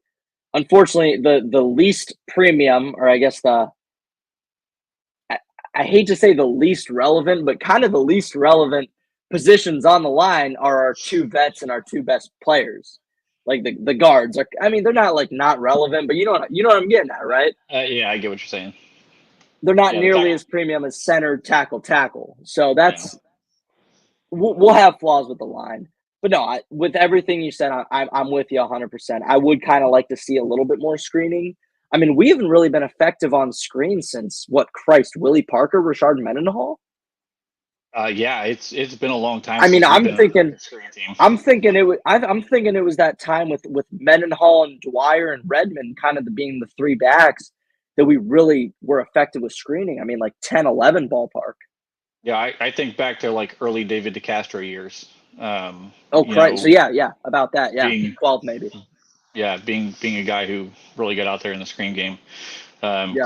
Unfortunately, the least premium, or I guess I hate to say the least relevant, but kind of the least relevant positions on the line are our two vets and our two best players. Like the guards are, I mean, they're not like not relevant, but you know what I'm getting at, right?
Yeah, I get what you're saying.
They're not nearly as premium as center, tackle. So that's we'll have flaws with the line, but no, with everything you said, I'm with you 100%. I would kind of like to see a little bit more screening. I mean, we haven't really been effective on screen since Willie Parker, Rashard Mendenhall.
Yeah, it's been a long time.
I mean, I'm thinking it was that time with Mendenhall and Dwyer and Redmond kind of being the three backs that we really were effective with screening. I mean, like 10, 11 ballpark.
Yeah, I think back to like early David DeCastro years.
So yeah, about that. Yeah, 12 maybe.
Yeah, being a guy who really got out there in the screen game.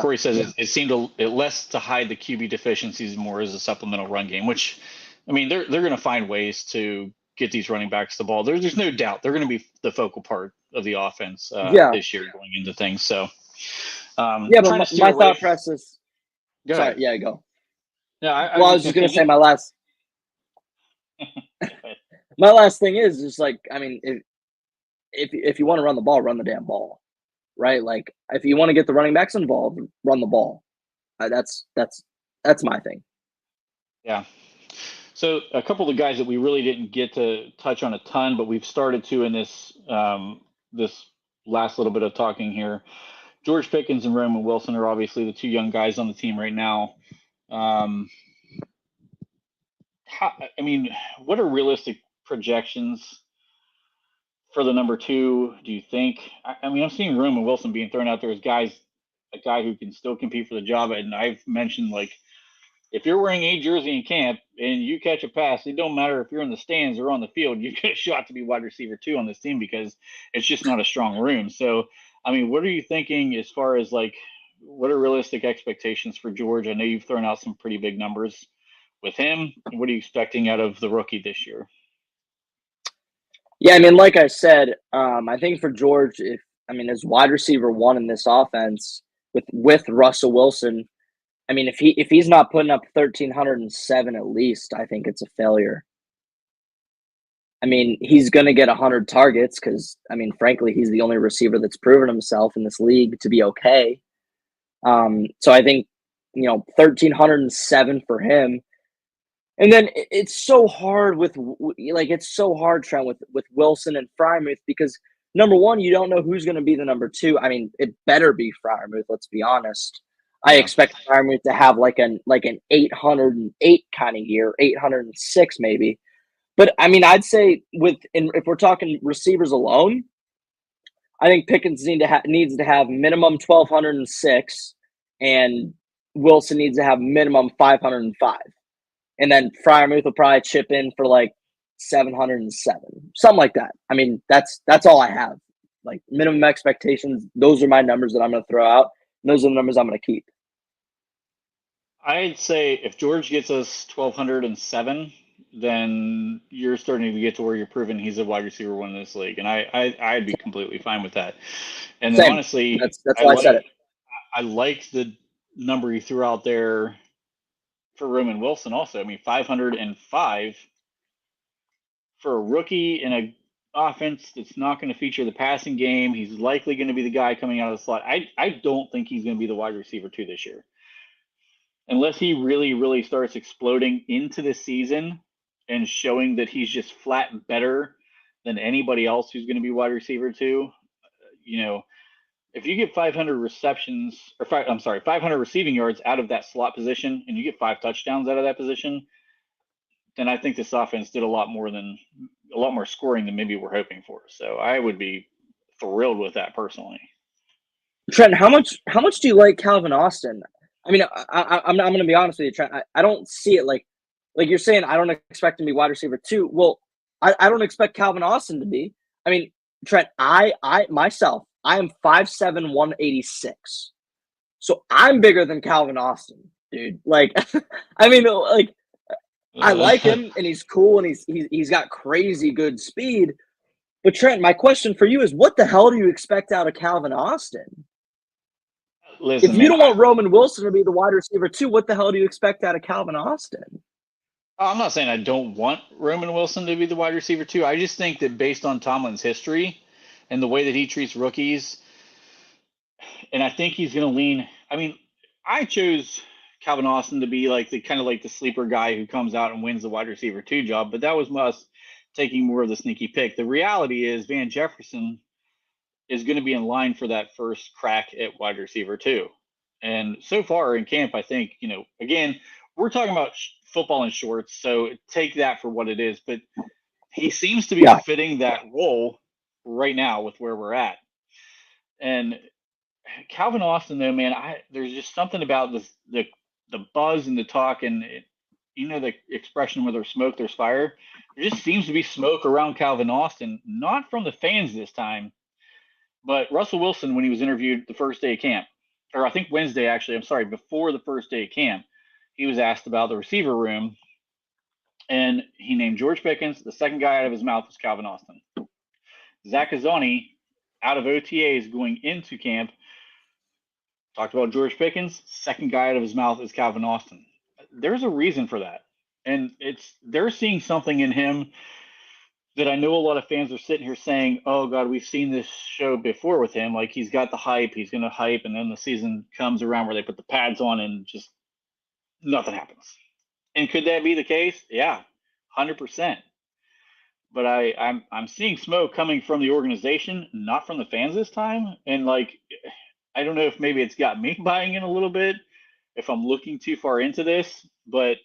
Corey says it seemed less to hide the QB deficiencies, more as a supplemental run game, which, I mean, they're going to find ways to get these running backs the ball. There's no doubt they're going to be the focal part of the offense this year going into things. So,
but my thought process.
Go ahead.
Yeah, go.
Yeah,
I was just going to say my last. My last thing is just like, I mean, if you want to run the ball, run the damn ball. Right? Like, if you want to get the running backs involved, run the ball. That's my thing.
Yeah. So a couple of the guys that we really didn't get to touch on a ton, but we've started to in this this last little bit of talking here. George Pickens and Roman Wilson are obviously the two young guys on the team right now. What are realistic projections for the number two, do you think? I mean, I'm seeing Roman Wilson being thrown out there as a guy who can still compete for the job. And I've mentioned, like, if you're wearing a jersey in camp and you catch a pass, it don't matter if you're in the stands or on the field, you get a shot to be wide receiver 2 on this team because it's just not a strong room. So, I mean, what are you thinking as far as like what are realistic expectations for George? I know you've thrown out some pretty big numbers with him. What are you expecting out of the rookie this year?
Yeah, I mean, like I said, I think for George, as wide receiver 1 in this offense with Russell Wilson, I mean, if he's not putting up 1,307 at least, I think it's a failure. I mean, he's going to get 100 targets because, I mean, frankly, he's the only receiver that's proven himself in this league to be okay. So I think, 1,307 for him. And then it's so hard it's so hard, Trent, with Wilson and Frymouth because number one, you don't know who's going to be the number 2. I mean, it better be Frymouth. Let's be honest. I
Yeah.
expect Frymouth to have like an 808 kind of year, 806 maybe. But I mean, I'd say if we're talking receivers alone, I think Pickens needs to have minimum 1,206, and Wilson needs to have minimum 505. And then Freiermuth will probably chip in for like 707, something like that. I mean, that's all I have. Like minimum expectations. Those are my numbers that I'm going to throw out. And those are the numbers I'm going to keep.
I'd say if George gets us 1,207, then you're starting to get to where you're proving he's a wide receiver 1 in this league, and I'd be completely fine with that. And then
Same.
honestly,
That's why I said it.
I like the number you threw out there for Roman Wilson. Also, I mean 505 for a rookie in a offense that's not going to feature the passing game. He's likely going to be the guy coming out of the slot. I don't think he's going to be the wide receiver 2 this year unless he really, really starts exploding into the season and showing that he's just flat better than anybody else who's going to be wide receiver 2. You know, if you get 500 receptions, or I'm sorry, 500 receiving yards out of that slot position, and you get 5 touchdowns out of that position, then I think this offense did a lot more scoring than maybe we're hoping for. So I would be thrilled with that personally.
Trent, how much do you like Calvin Austin? I mean, I'm going to be honest with you, Trent. I don't see it like you're saying. I don't expect him to be wide receiver 2. Well, I don't expect Calvin Austin to be. I mean, Trent, I myself, I am 5'7", 186. So I'm bigger than Calvin Austin, dude. Like, I mean, like, I like him and he's cool and he's got crazy good speed. But Trent, my question for you is, what the hell do you expect out of Calvin Austin? If
Listen,
you
man,
don't want Roman Wilson to be the wide receiver 2, what the hell do you expect out of Calvin Austin?
I'm not saying I don't want Roman Wilson to be the wide receiver 2. I just think that based on Tomlin's history and the way that he treats rookies, and I think he's going to lean. I mean, I chose Calvin Austin to be like the kind of like the sleeper guy who comes out and wins the wide receiver 2 job, but that was us taking more of the sneaky pick. The reality is Van Jefferson is going to be in line for that first crack at wide receiver 2. And so far in camp, I think, again, we're talking about football in shorts, so take that for what it is. But he seems to be
Yeah.
fitting that role right now with where we're at. And Calvin Austin, though, man, there's just something about the buzz and the talk, and the expression where there's smoke, there's fire. There just seems to be smoke around Calvin Austin, not from the fans this time, but Russell Wilson, when he was interviewed the first day of camp, or I think Wednesday, actually, I'm sorry, before the first day of camp, he was asked about the receiver room, and he named George Pickens. The second guy out of his mouth was Calvin Austin. Zach Azzoni, out of OTAs going into camp, talked about George Pickens. Second guy out of his mouth is Calvin Austin. There's a reason for that, and they're seeing something in him that I know a lot of fans are sitting here saying, "Oh God, we've seen this show before with him. Like he's got the hype, he's going to hype, and then the season comes around where they put the pads on and just nothing happens." And could that be the case? Yeah, 100%. But I'm seeing smoke coming from the organization, not from the fans this time. And like, I don't know if maybe it's got me buying in a little bit, if I'm looking too far into this, but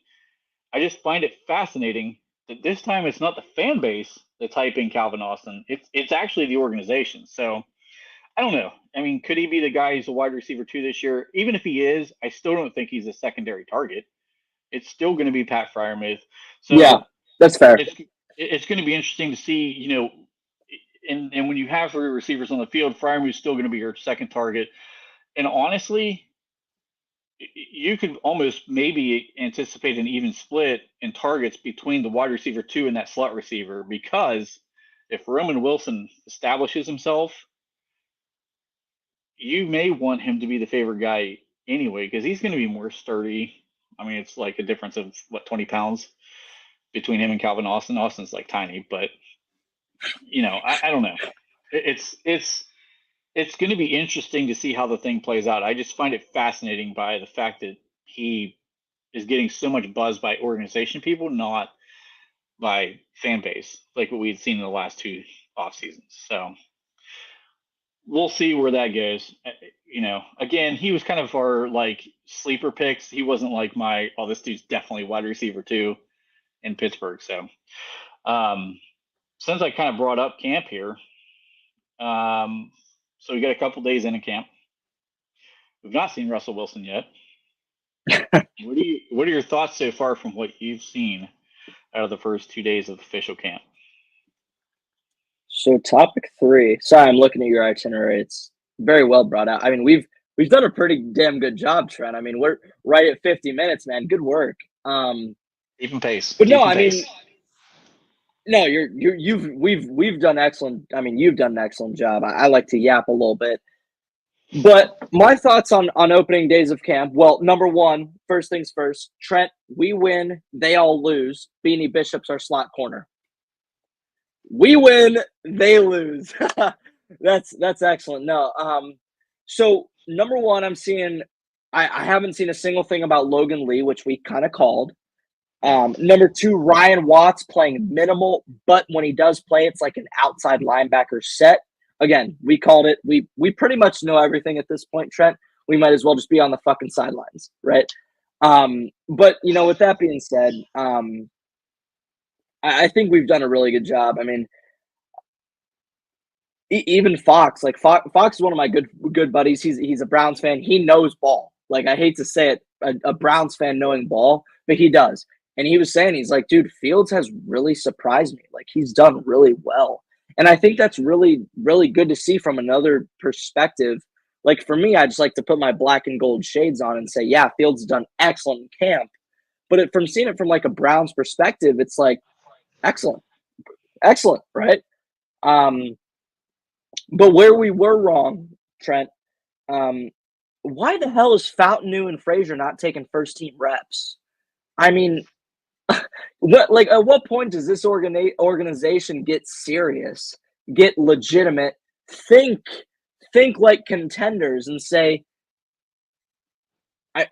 I just find it fascinating that this time it's not the fan base that's hyping Calvin Austin. It's actually the organization. So I don't know. I mean, could he be the guy who's a wide receiver 2 this year? Even if he is, I still don't think he's a secondary target. it's still going to be Pat Fryermuth.
Yeah,
So
that's fair.
it's going to be interesting to see, and when you have three receivers on the field, Fryermuth's still going to be your second target. And honestly, you could almost maybe anticipate an even split in targets between the wide receiver two and that slot receiver, because if Roman Wilson establishes himself, you may want him to be the favorite guy anyway, because he's going to be more sturdy. I mean, it's like a difference of 20 pounds between him and Calvin Austin. Austin's like tiny, but I don't know. It's going to be interesting to see how the thing plays out. I just find it fascinating by the fact that he is getting so much buzz by organization people, not by fan base, like what we had seen in the last two off seasons. So we'll see where that goes. Again, he was kind of our like sleeper picks. He wasn't like this dude's definitely wide receiver too in Pittsburgh. So since I kind of brought up camp here, so we got a couple days into camp. We've not seen Russell Wilson yet. What are your thoughts so far from what you've seen out of the first 2 days of official camp?
So topic 3. Sorry, I'm looking at your itinerary. It's very well brought out. I mean, we've done a pretty damn good job, Trent. I mean, we're right at 50 minutes, man. Good work.
Keeping pace.
But no, I mean, no, we've done excellent. I mean, you've done an excellent job. I like to yap a little bit. But my thoughts on opening days of camp. Well, number one, first things first, Trent, we win, they all lose. Beanie Bishop's our slot corner. We win, they lose. That's excellent. No, so number one, I haven't seen a single thing about Logan Lee, which we kind of called. Number two, Ryan Watts playing minimal, but when he does play, it's like an outside linebacker set. Again, we called it. We pretty much know everything at this point, Trent. We might as well just be on the fucking sidelines, right? But with that being said, I think we've done a really good job. I mean, even Fox, Fox is one of my good buddies. He's a Browns fan. He knows ball. Like, I hate to say it, a Browns fan knowing ball, but he does. And he was saying, he's like, dude, Fields has really surprised me. Like, he's done really well. And I think that's really, really good to see from another perspective. Like, for me, I just like to put my black and gold shades on and say, yeah, Fields has done excellent in camp. But from seeing it from like a Browns perspective, it's like, excellent, right? But where we were wrong, Trent, why the hell is Fountain and Frazier not taking first team reps? I mean, at what point does this organization get serious, get legitimate, think like contenders, and say,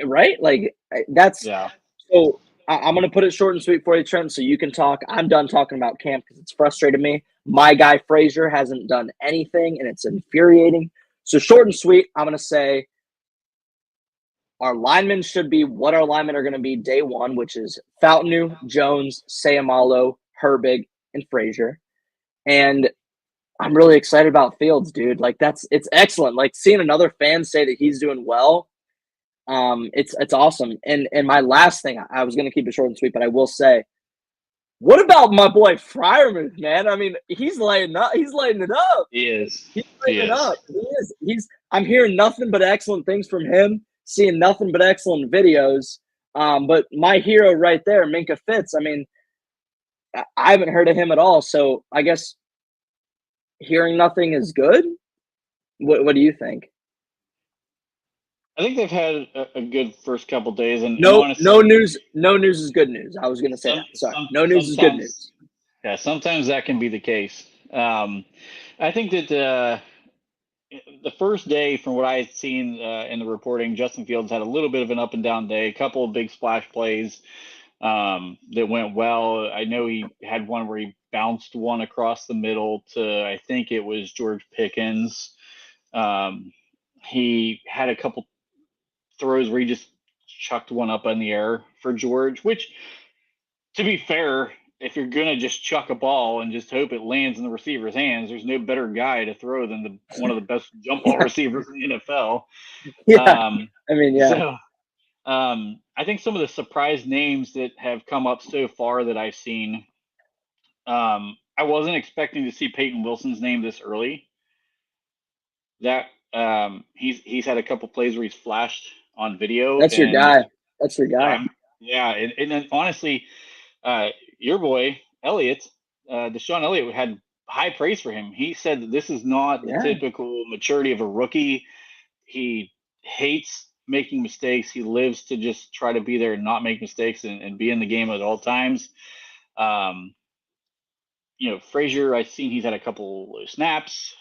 right? Like, that's
yeah.
So I'm going to put it short and sweet for you, Trent, so you can talk. I'm done talking about camp because it's frustrated me. My guy Frazier hasn't done anything, and it's infuriating. So short and sweet, I'm going to say our linemen should be what our linemen are going to be day one, which is Fountain, Jones, Sayamalo, Herbig, and Frazier. And I'm really excited about Fields, dude. Like, it's excellent. Like, seeing another fan say that he's doing well, it's awesome. And my last thing, I was going to keep it short and sweet, but I will say, what about my boy Fryermuth, man? I mean, he's lighting up. He's lighting it up.
He is.
He's lighting it up. He is. I'm hearing nothing but excellent things from him, seeing nothing but excellent videos. But my hero right there, Minka Fitz, I mean, I haven't heard of him at all. So I guess hearing nothing is good. What do you think?
I think they've had a good first couple days, and
no
news.
No news is good news. I was going to say that. Sorry, no news is good news.
Yeah, sometimes that can be the case. I think that the first day, from what I had seen in the reporting, Justin Fields had a little bit of an up and down day. A couple of big splash plays that went well. I know he had one where he bounced one across the middle to, I think it was George Pickens. He had a couple throws where he just chucked one up in the air for George, which, to be fair, if you're going to just chuck a ball and just hope it lands in the receiver's hands, there's no better guy to throw than one of the best jump ball receivers in the NFL.
Yeah. I mean, yeah.
So, I think some of the surprise names that have come up so far that I've seen, I wasn't expecting to see Peyton Wilson's name this early. That he's had a couple plays where he's flashed on video,
That's your
and
guy. That's your guy.
yeah, and then honestly, your boy Elliott, Deshaun Elliott had high praise for him. He said that this is not the
Yeah.
typical maturity of a rookie. He hates making mistakes. He lives to just try to be there and not make mistakes and be in the game at all times. Um, Frazier, I've seen he's had a couple snaps.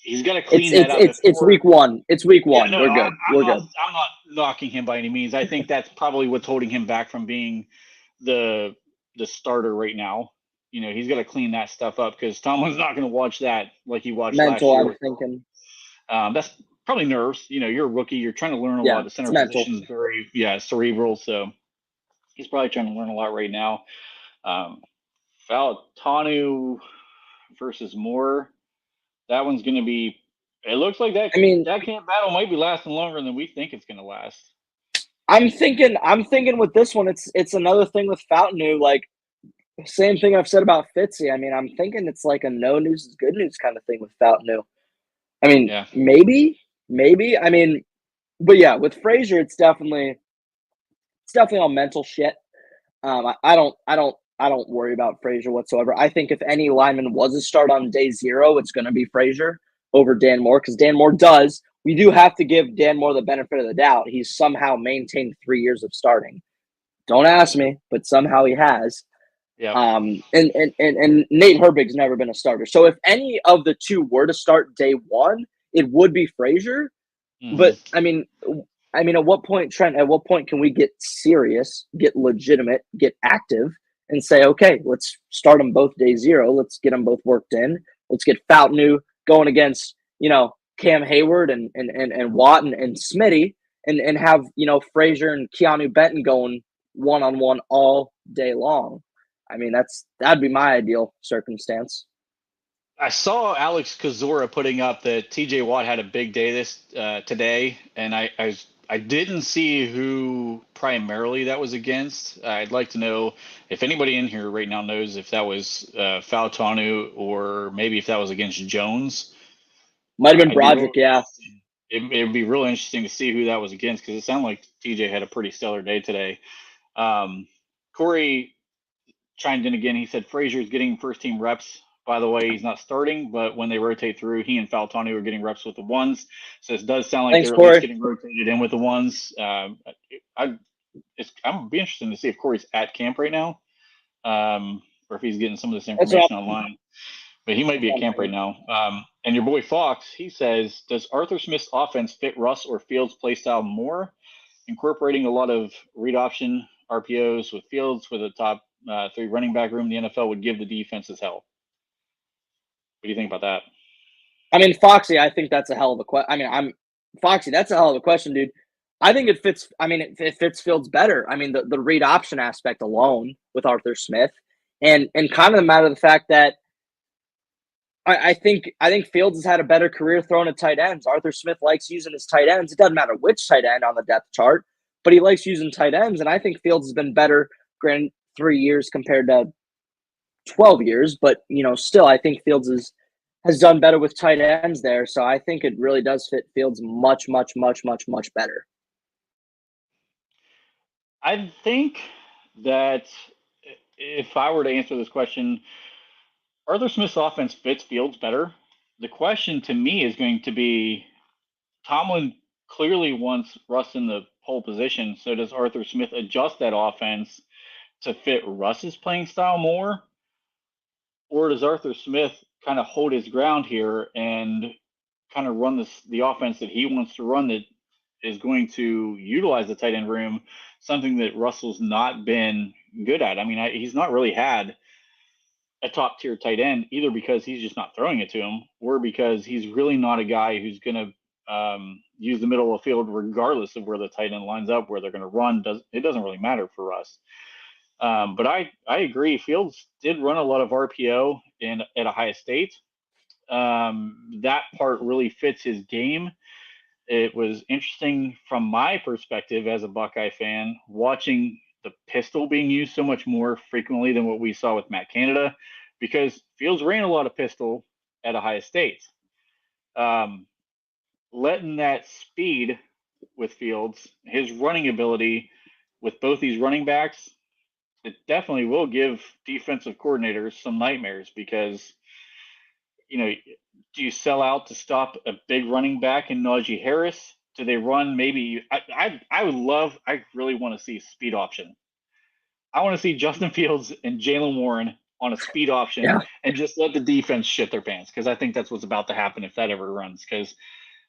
He's got to
It's
clean that
it's
up
it's it's
before.
week one. It's week
Yeah,
one.
no,
We're good. We're good.
I'm not knocking him by any means. I think that's probably what's holding him back from being the the starter right now. He's got to clean that stuff up because Tomlin's not going to watch that like he watched last
Mental,
year
I'm
with.
thinking.
That's probably nerves. You're a rookie. You're trying to learn a
Yeah,
lot. The
it's
center
mental.
position is very, cerebral. So he's probably trying to learn a lot right now. Um, Tanu versus Moore. That one's going to be. It looks like that
I mean,
that camp battle might be lasting longer than we think it's going to last.
I'm thinking with this one, it's another thing with Fountain. Like, same thing I've said about Fitzy. I mean, I'm thinking it's like a no news is good news kind of thing with Fountain. I mean,
Yeah.
maybe. I mean, but yeah, with Frazier, it's definitely all mental shit. I don't worry about Frazier whatsoever. I think if any lineman was a start on day zero, it's going to be Frazier over Dan Moore because Dan Moore does. We do have to give Dan Moore the benefit of the doubt. He's somehow maintained 3 years of starting. Don't ask me, but somehow he has.
Yeah.
And Nate Herbig's never been a starter. So if any of the two were to start day one, it would be Frazier. But
Mm-hmm.
at what point, Trent? At what point can we get serious, get legitimate, get active, and say, okay, let's start them both day zero. Let's get them both worked in. Let's get Foutanu going against Cam Hayward and Watt and Smitty, and have Frazier and Keanu Benton going one on one all day long. I mean, that'd be my ideal circumstance.
I saw Alex Kozora putting up that T.J. Watt had a big day today, and I didn't see who primarily that was against. I'd like to know if anybody in here right now knows if that was Fautanu or maybe if that was against Jones.
Might have been
I'd be
Broderick,
real
yeah.
It'd be real interesting to see who that was against because it sounded like TJ had a pretty stellar day today. Corey chimed in again. He said Frazier's getting first team reps. By the way, he's not starting, but when they rotate through, he and Faltani are getting reps with the ones. So it does sound like
Thanks,
they're at least
Corey.
getting rotated in with the ones. I'm be interested to see if Corey's at camp right now, or if he's getting some of this
That's what
information online. But he might be at
I'm
camp right
thinking.
now. And your boy Fox, he says, does Arthur Smith's offense fit Russ or Fields' play style more? Incorporating a lot of read option RPOs with Fields with a top three running back room in the NFL would give the defenses hell. What do you think about that?
I mean, Foxy, I think that's a hell of a question. I mean, Foxy, that's a hell of a question, dude. I think it fits. I mean, it fits Fields better. I mean, the read option aspect alone with Arthur Smith, and kind of the matter of the fact that I think Fields has had a better career throwing at tight ends. Arthur Smith likes using his tight ends. It doesn't matter which tight end on the depth chart, but he likes using tight ends, and I think Fields has been better. Granted, 3 years compared to 12 years, but still, I think Fields has done better with tight ends there. So I think it really does fit Fields much, much, much, much, much better.
I think that if I were to answer this question, Arthur Smith's offense fits Fields better. The question to me is going to be Tomlin clearly wants Russ in the pole position. So does Arthur Smith adjust that offense to fit Russ's playing style more? Or does Arthur Smith kind of hold his ground here and kind of run the offense that he wants to run that is going to utilize the tight end room, something that Russell's not been good at? I mean, he's not really had a top tier tight end either because he's just not throwing it to him or because he's really not a guy who's going to use the middle of the field regardless of where the tight end lines up, where they're going to run. It doesn't really matter for us. But I agree. Fields did run a lot of RPO at Ohio State. That part really fits his game. it was interesting from my perspective as a Buckeye fan, watching the pistol being used so much more frequently than what we saw with Matt Canada, because Fields ran a lot of pistol at Ohio State. Um, Letting that speed with Fields, his running ability with both these running backs, it definitely will give defensive coordinators some nightmares because, do you sell out to stop a big running back in Najee Harris? Do they run maybe? I really want to see speed option. I want to see Justin Fields and Jalen Warren on a speed option
Yeah.
and just let the defense shit their pants because I think that's what's about to happen if that ever runs. Because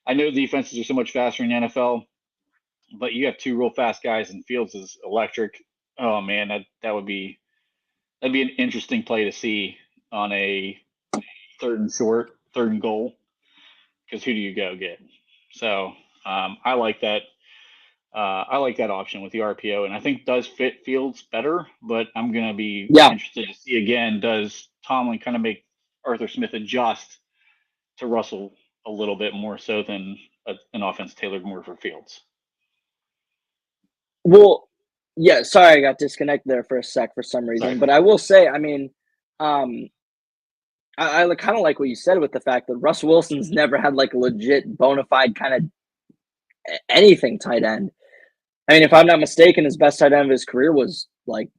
I know defenses are so much faster in the NFL, but you have two real fast guys and Fields is electric. Oh man, that'd be an interesting play to see on a third and short, third and goal. Because who do you go get? So I like that. I like that option with the RPO, and I think does fit Fields better. But I'm going to be
Yeah.
interested to see again. Does Tomlin kind of make Arthur Smith adjust to Russell a little bit more so than an offense tailored more for Fields?
Well, yeah, sorry I got disconnected there for a sec for some reason,
Sorry.
but I will say, I mean, I kind of like what you said with the fact that Russ Wilson's never had like a legit bona fide kind of anything tight end. I mean, if I'm not mistaken, his best tight end of his career was like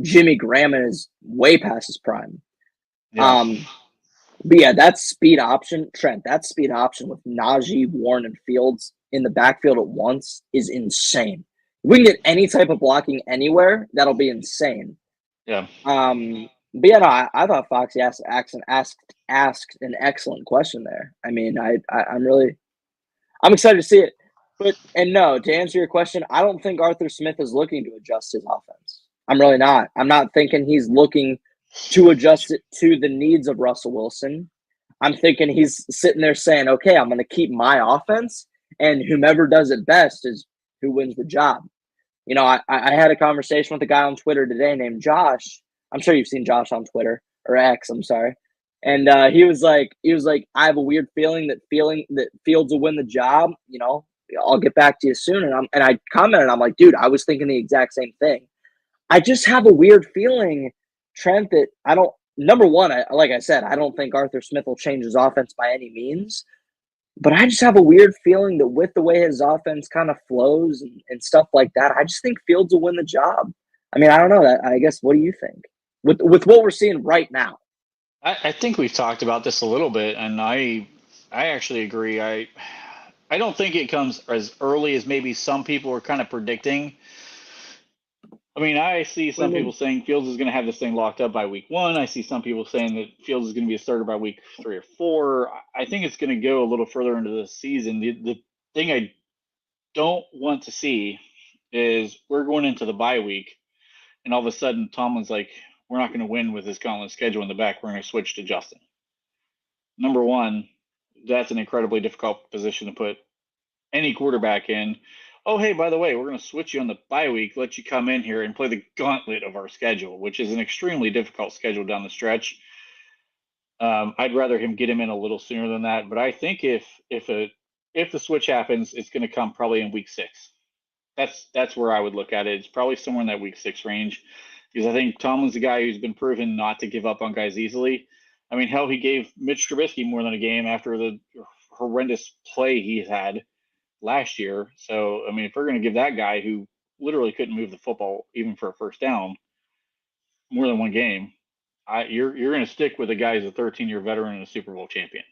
Jimmy Graham and is way past his prime.
Yeah.
But yeah, that speed option, Trent, that speed option with Najee, Warren, and Fields in the backfield at once is insane. If we can get any type of blocking anywhere, that'll be insane.
Yeah.
But yeah, no, I thought Foxy asked an excellent question there. I mean, I'm excited to see it. But and no, to answer your question, I don't think Arthur Smith is looking to adjust his offense. I'm really not. I'm not thinking he's looking to adjust it to the needs of Russell Wilson. I'm thinking he's sitting there saying, okay, I'm going to keep my offense, and whomever does it best is who wins the job. I had a conversation with a guy on Twitter today named Josh. I'm sure you've seen Josh on Twitter or X. I'm sorry. And he was like, I have a weird feeling that Fields will win the job. I'll get back to you soon. And I commented, I'm like, dude, I was thinking the exact same thing. I just have a weird feeling, Trent, that I don't. Number one, like I said, I don't think Arthur Smith will change his offense by any means. But I just have a weird feeling that with the way his offense kind of flows and stuff like that, I just think Fields will win the job. I mean, I don't know that. I guess, what do you think with what we're seeing right now?
I think we've talked about this a little bit, and I actually agree. I don't think it comes as early as maybe some people are kind of predicting. I mean, I see
What do
some
you
people
mean?
saying Fields is going to have this thing locked up by week 1. I see some people saying that Fields is going to be a starter by week 3 or 4. I think it's going to go a little further into the season. The thing I don't want to see is we're going into the bye week, and all of a sudden Tomlin's like, we're not going to win with this gauntlet schedule in the back. We're going to switch to Justin. Number one, that's an incredibly difficult position to put any quarterback in. Oh, hey, by the way, we're going to switch you on the bye week, let you come in here and play the gauntlet of our schedule, which is an extremely difficult schedule down the stretch. I'd rather him get him in a little sooner than that, but I think if the switch happens, it's going to come probably in week 6. That's where I would look at it. It's probably somewhere in that week 6 range, because I think Tomlin's a guy who's been proven not to give up on guys easily. I mean, hell, he gave Mitch Trubisky more than a game after the horrendous play he had last year. So, I mean, if we're going to give that guy who literally couldn't move the football even for a first down more than one game, you're going to stick with a guy who's a 13-year veteran and a Super Bowl champion.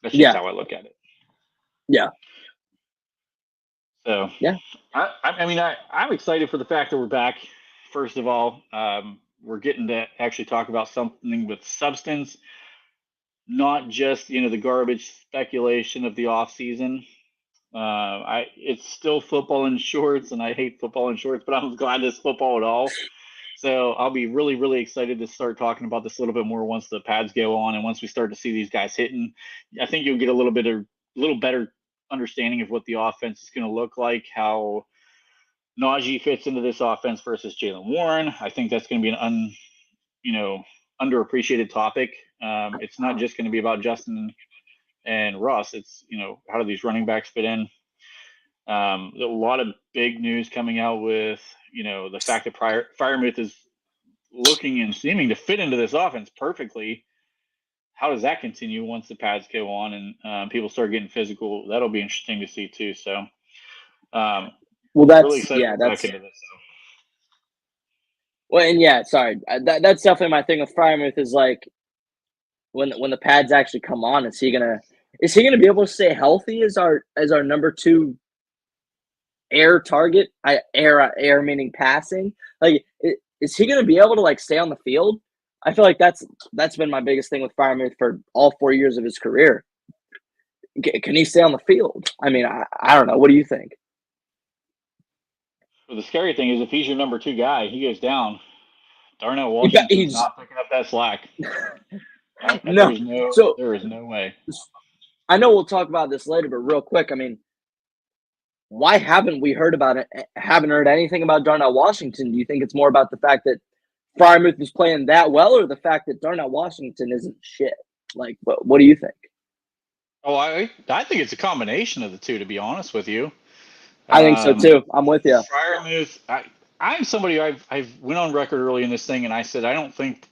That's just
Yeah,
how I look at it.
yeah,
So,
yeah,
I'm excited for the fact that we're back. First of all, we're getting to actually talk about something with substance, not just the garbage speculation of the off season. It's still football in shorts, and I hate football in shorts, but I'm glad it's football at all. So I'll be really, really excited to start talking about this a little bit more once the pads go on and once we start to see these guys hitting. I think you'll get a little better understanding of what the offense is going to look like, how Najee fits into this offense versus Jalen Warren. I think that's going to be an underappreciated topic. It's not just going to be about Justin and Russ. It's, how do these running backs fit in? A lot of big news coming out with, the fact that Freiermuth is looking and seeming to fit into this offense perfectly. How does that continue once the pads go on and people start getting physical? That'll be interesting to see too. So, really excited to get back into this. So.
Well, and yeah, sorry, that's definitely my thing with Freiermuth is like when the pads actually come on, is he gonna be able to stay healthy as our number 2 air target? Air meaning passing. Like, is he gonna be able to like stay on the field? I feel like that's been my biggest thing with Freiermuth for all 4 years of his career. Can he stay on the field? I mean, I don't know. What do you think?
Well, the scary thing is if he's your number 2 guy, he goes down. Darnell Washington's not picking up that slack.
No,
there is no way.
I know we'll talk about this later, but real quick, I mean, why haven't we heard about it? Haven't heard anything about Darnell Washington? Do you think it's more about the fact that Freiermuth is playing that well, or the fact that Darnell Washington isn't shit? Like, what do you think?
Oh, I think it's a combination of the two, to be honest with you.
I think so too. I'm with you.
Freiermuth, I'm somebody I've went on record early in this thing, and I said I don't think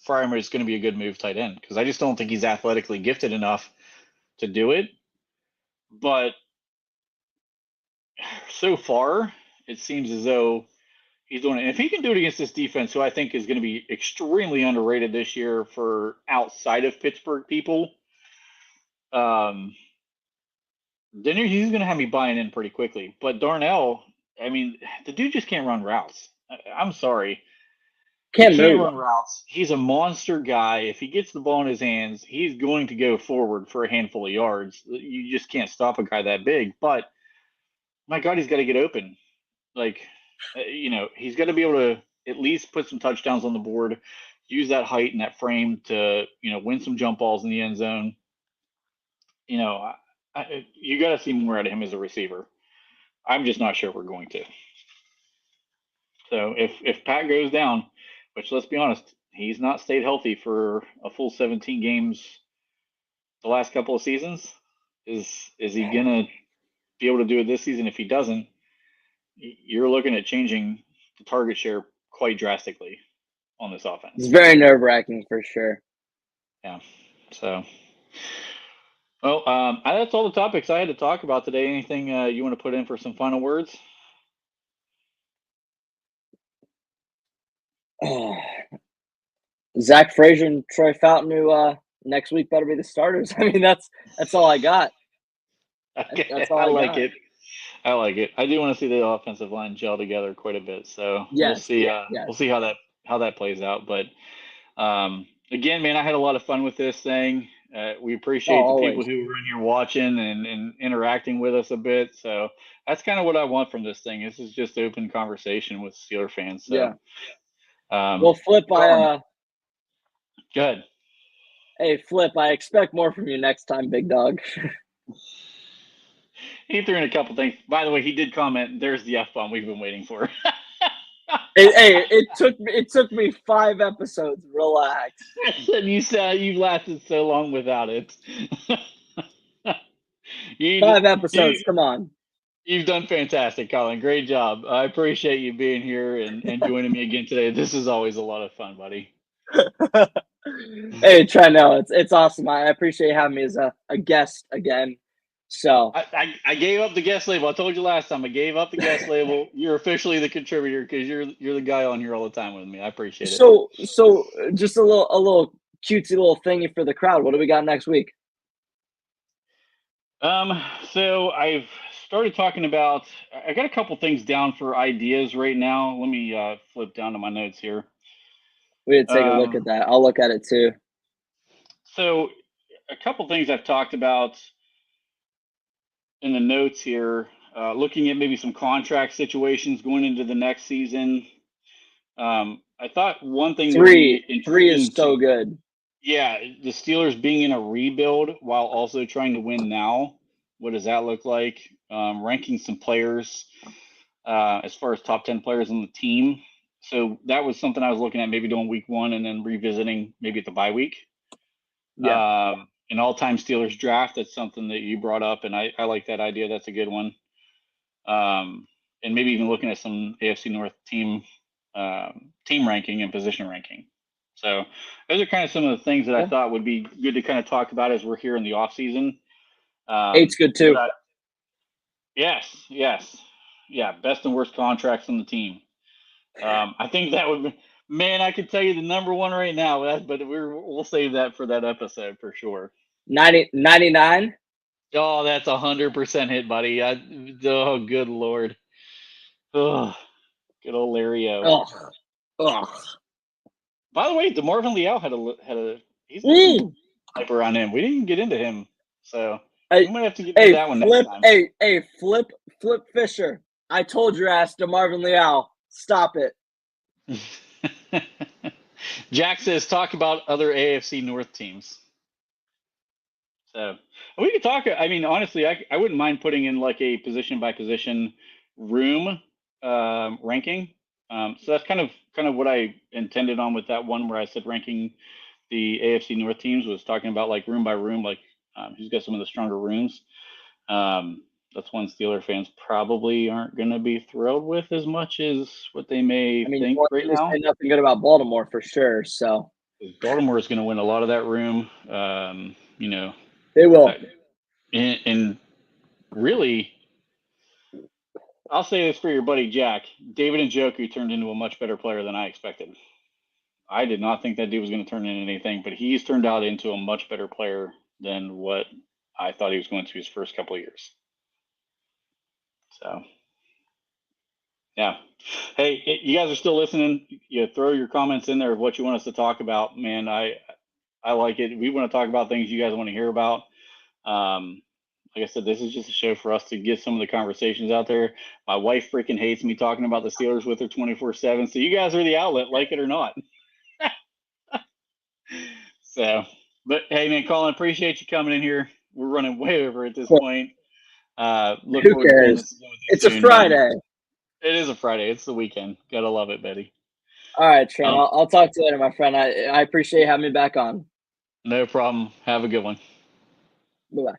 Freiermuth is going to be a good move tight end because I just don't think he's athletically gifted enough to do it. But so far, it seems as though he's doing it. And if he can do it against this defense, who I think is going to be extremely underrated this year for outside of Pittsburgh people, then he's going to have me buying in pretty quickly. But Darnell, I mean, the dude just can't run routes. I'm sorry. He can't run routes. He's a monster guy. If he gets the ball in his hands, he's going to go forward for a handful of yards. You just can't stop a guy that big. But my God, he's got to get open. Like, he's got to be able to at least put some touchdowns on the board, use that height and that frame to, win some jump balls in the end zone. You got to see more out of him as a receiver. I'm just not sure we're going to. So if Pat goes down, which let's be honest, he's not stayed healthy for a full 17 games the last couple of seasons. Is he gonna be able to do it this season? If he doesn't, you're looking at changing the target share quite drastically on this offense.
It's very nerve-wracking for sure.
Yeah. So, well, that's all the topics I had to talk about today. Anything you want to put in for some final words?
Zach Frazier and Troy Fountain, who next week better be the starters. I mean, that's all I got.
Okay. That's all I like it. I like it. I do want to see the offensive line gel together quite a bit. So we'll see. We'll see how that plays out. But again, man, I had a lot of fun with this thing. We appreciate the people who were in here watching and interacting with us a bit. So that's kind of what I want from this thing. This is just open conversation with Steeler fans. So,
yeah. Well, Flip,
go ahead.
Hey, Flip, I expect more from you next time, big dog.
He threw in a couple things. By the way, he did comment, "There's the F-bomb we've been waiting for."
It took me 5 episodes. Relax.
And you said you lasted so long without it.
5 episodes. Come on.
You've done fantastic, Colin. Great job. I appreciate you being here and joining me again today. This is always a lot of fun, buddy.
Hey, Trent, it's awesome. I appreciate you having me as a guest again. So
I gave up the guest label. I told you last time I gave up the guest label. You're officially the contributor because you're the guy on here all the time with me. I appreciate it.
So just a little cutesy little thingy for the crowd. What do we got next week?
So I've started talking about. I got a couple things down for ideas right now. Let me flip down to my notes here.
We had to take a look at that. I'll look at it too.
So a couple things I've talked about in the notes here, looking at maybe some contract situations going into the next season. I thought one thing
three is so good.
Yeah, the Steelers being in a rebuild while also trying to win now. What does that look like? Ranking some players as far as top 10 players on the team. So that was something I was looking at maybe doing week 1 and then revisiting maybe at the bye week.
Yeah.
an all-time Steelers draft. That's something that you brought up, and I like that idea. That's a good one. And maybe even looking at some AFC North team ranking and position ranking. So those are kind of some of the things that I thought would be good to kind of talk about as we're here in the off season.
8's good too.
Yes. Yeah, best and worst contracts on the team. I think that would be, man, I could tell you the number one right now, but we'll save that for that episode for sure.
99?
Oh, that's 100% hit, buddy. Oh, good Lord. Oh, good old Larry-O.
Oh.
By the way, DeMarvin Leal had a he's got some hype around him. We didn't get into him, so we might have to get into that one next time.
Flip Fisher. I told your ass DeMarvin Leal. Stop it.
Jack says talk about other AFC North teams. So we could talk. I mean, honestly, I wouldn't mind putting in like a position by position room ranking. So that's kind of what I intended on with that one where I said ranking the AFC North teams, was talking about like room by room, like who's got some of the stronger rooms. That's one Steeler fans probably aren't going to be thrilled with as much as what they may think right now.
Say nothing good about Baltimore for sure. So
Baltimore is going to win a lot of that room.
They will.
And really, I'll say this for your buddy Jack. David Njoku turned into a much better player than I expected. I did not think that dude was going to turn into anything, but he's turned out into a much better player than what I thought he was going to his first couple of years. So, yeah. Hey, you guys are still listening. You throw your comments in there of what you want us to talk about. Man, I like it. We want to talk about things you guys want to hear about. Like I said, this is just a show for us to get some of the conversations out there. My wife freaking hates me talking about the Steelers with her 24/7. So you guys are the outlet, like it or not. So, but hey, man, Colin, appreciate you coming in here. We're running way over at this point. Look
Who cares? It's soon, a Friday. Man.
It is a Friday. It's the weekend. Gotta love it, Betty.
All right, Trent. I'll talk to you later, my friend. I appreciate having me back on.
No problem. Have a good one.
Bye-bye.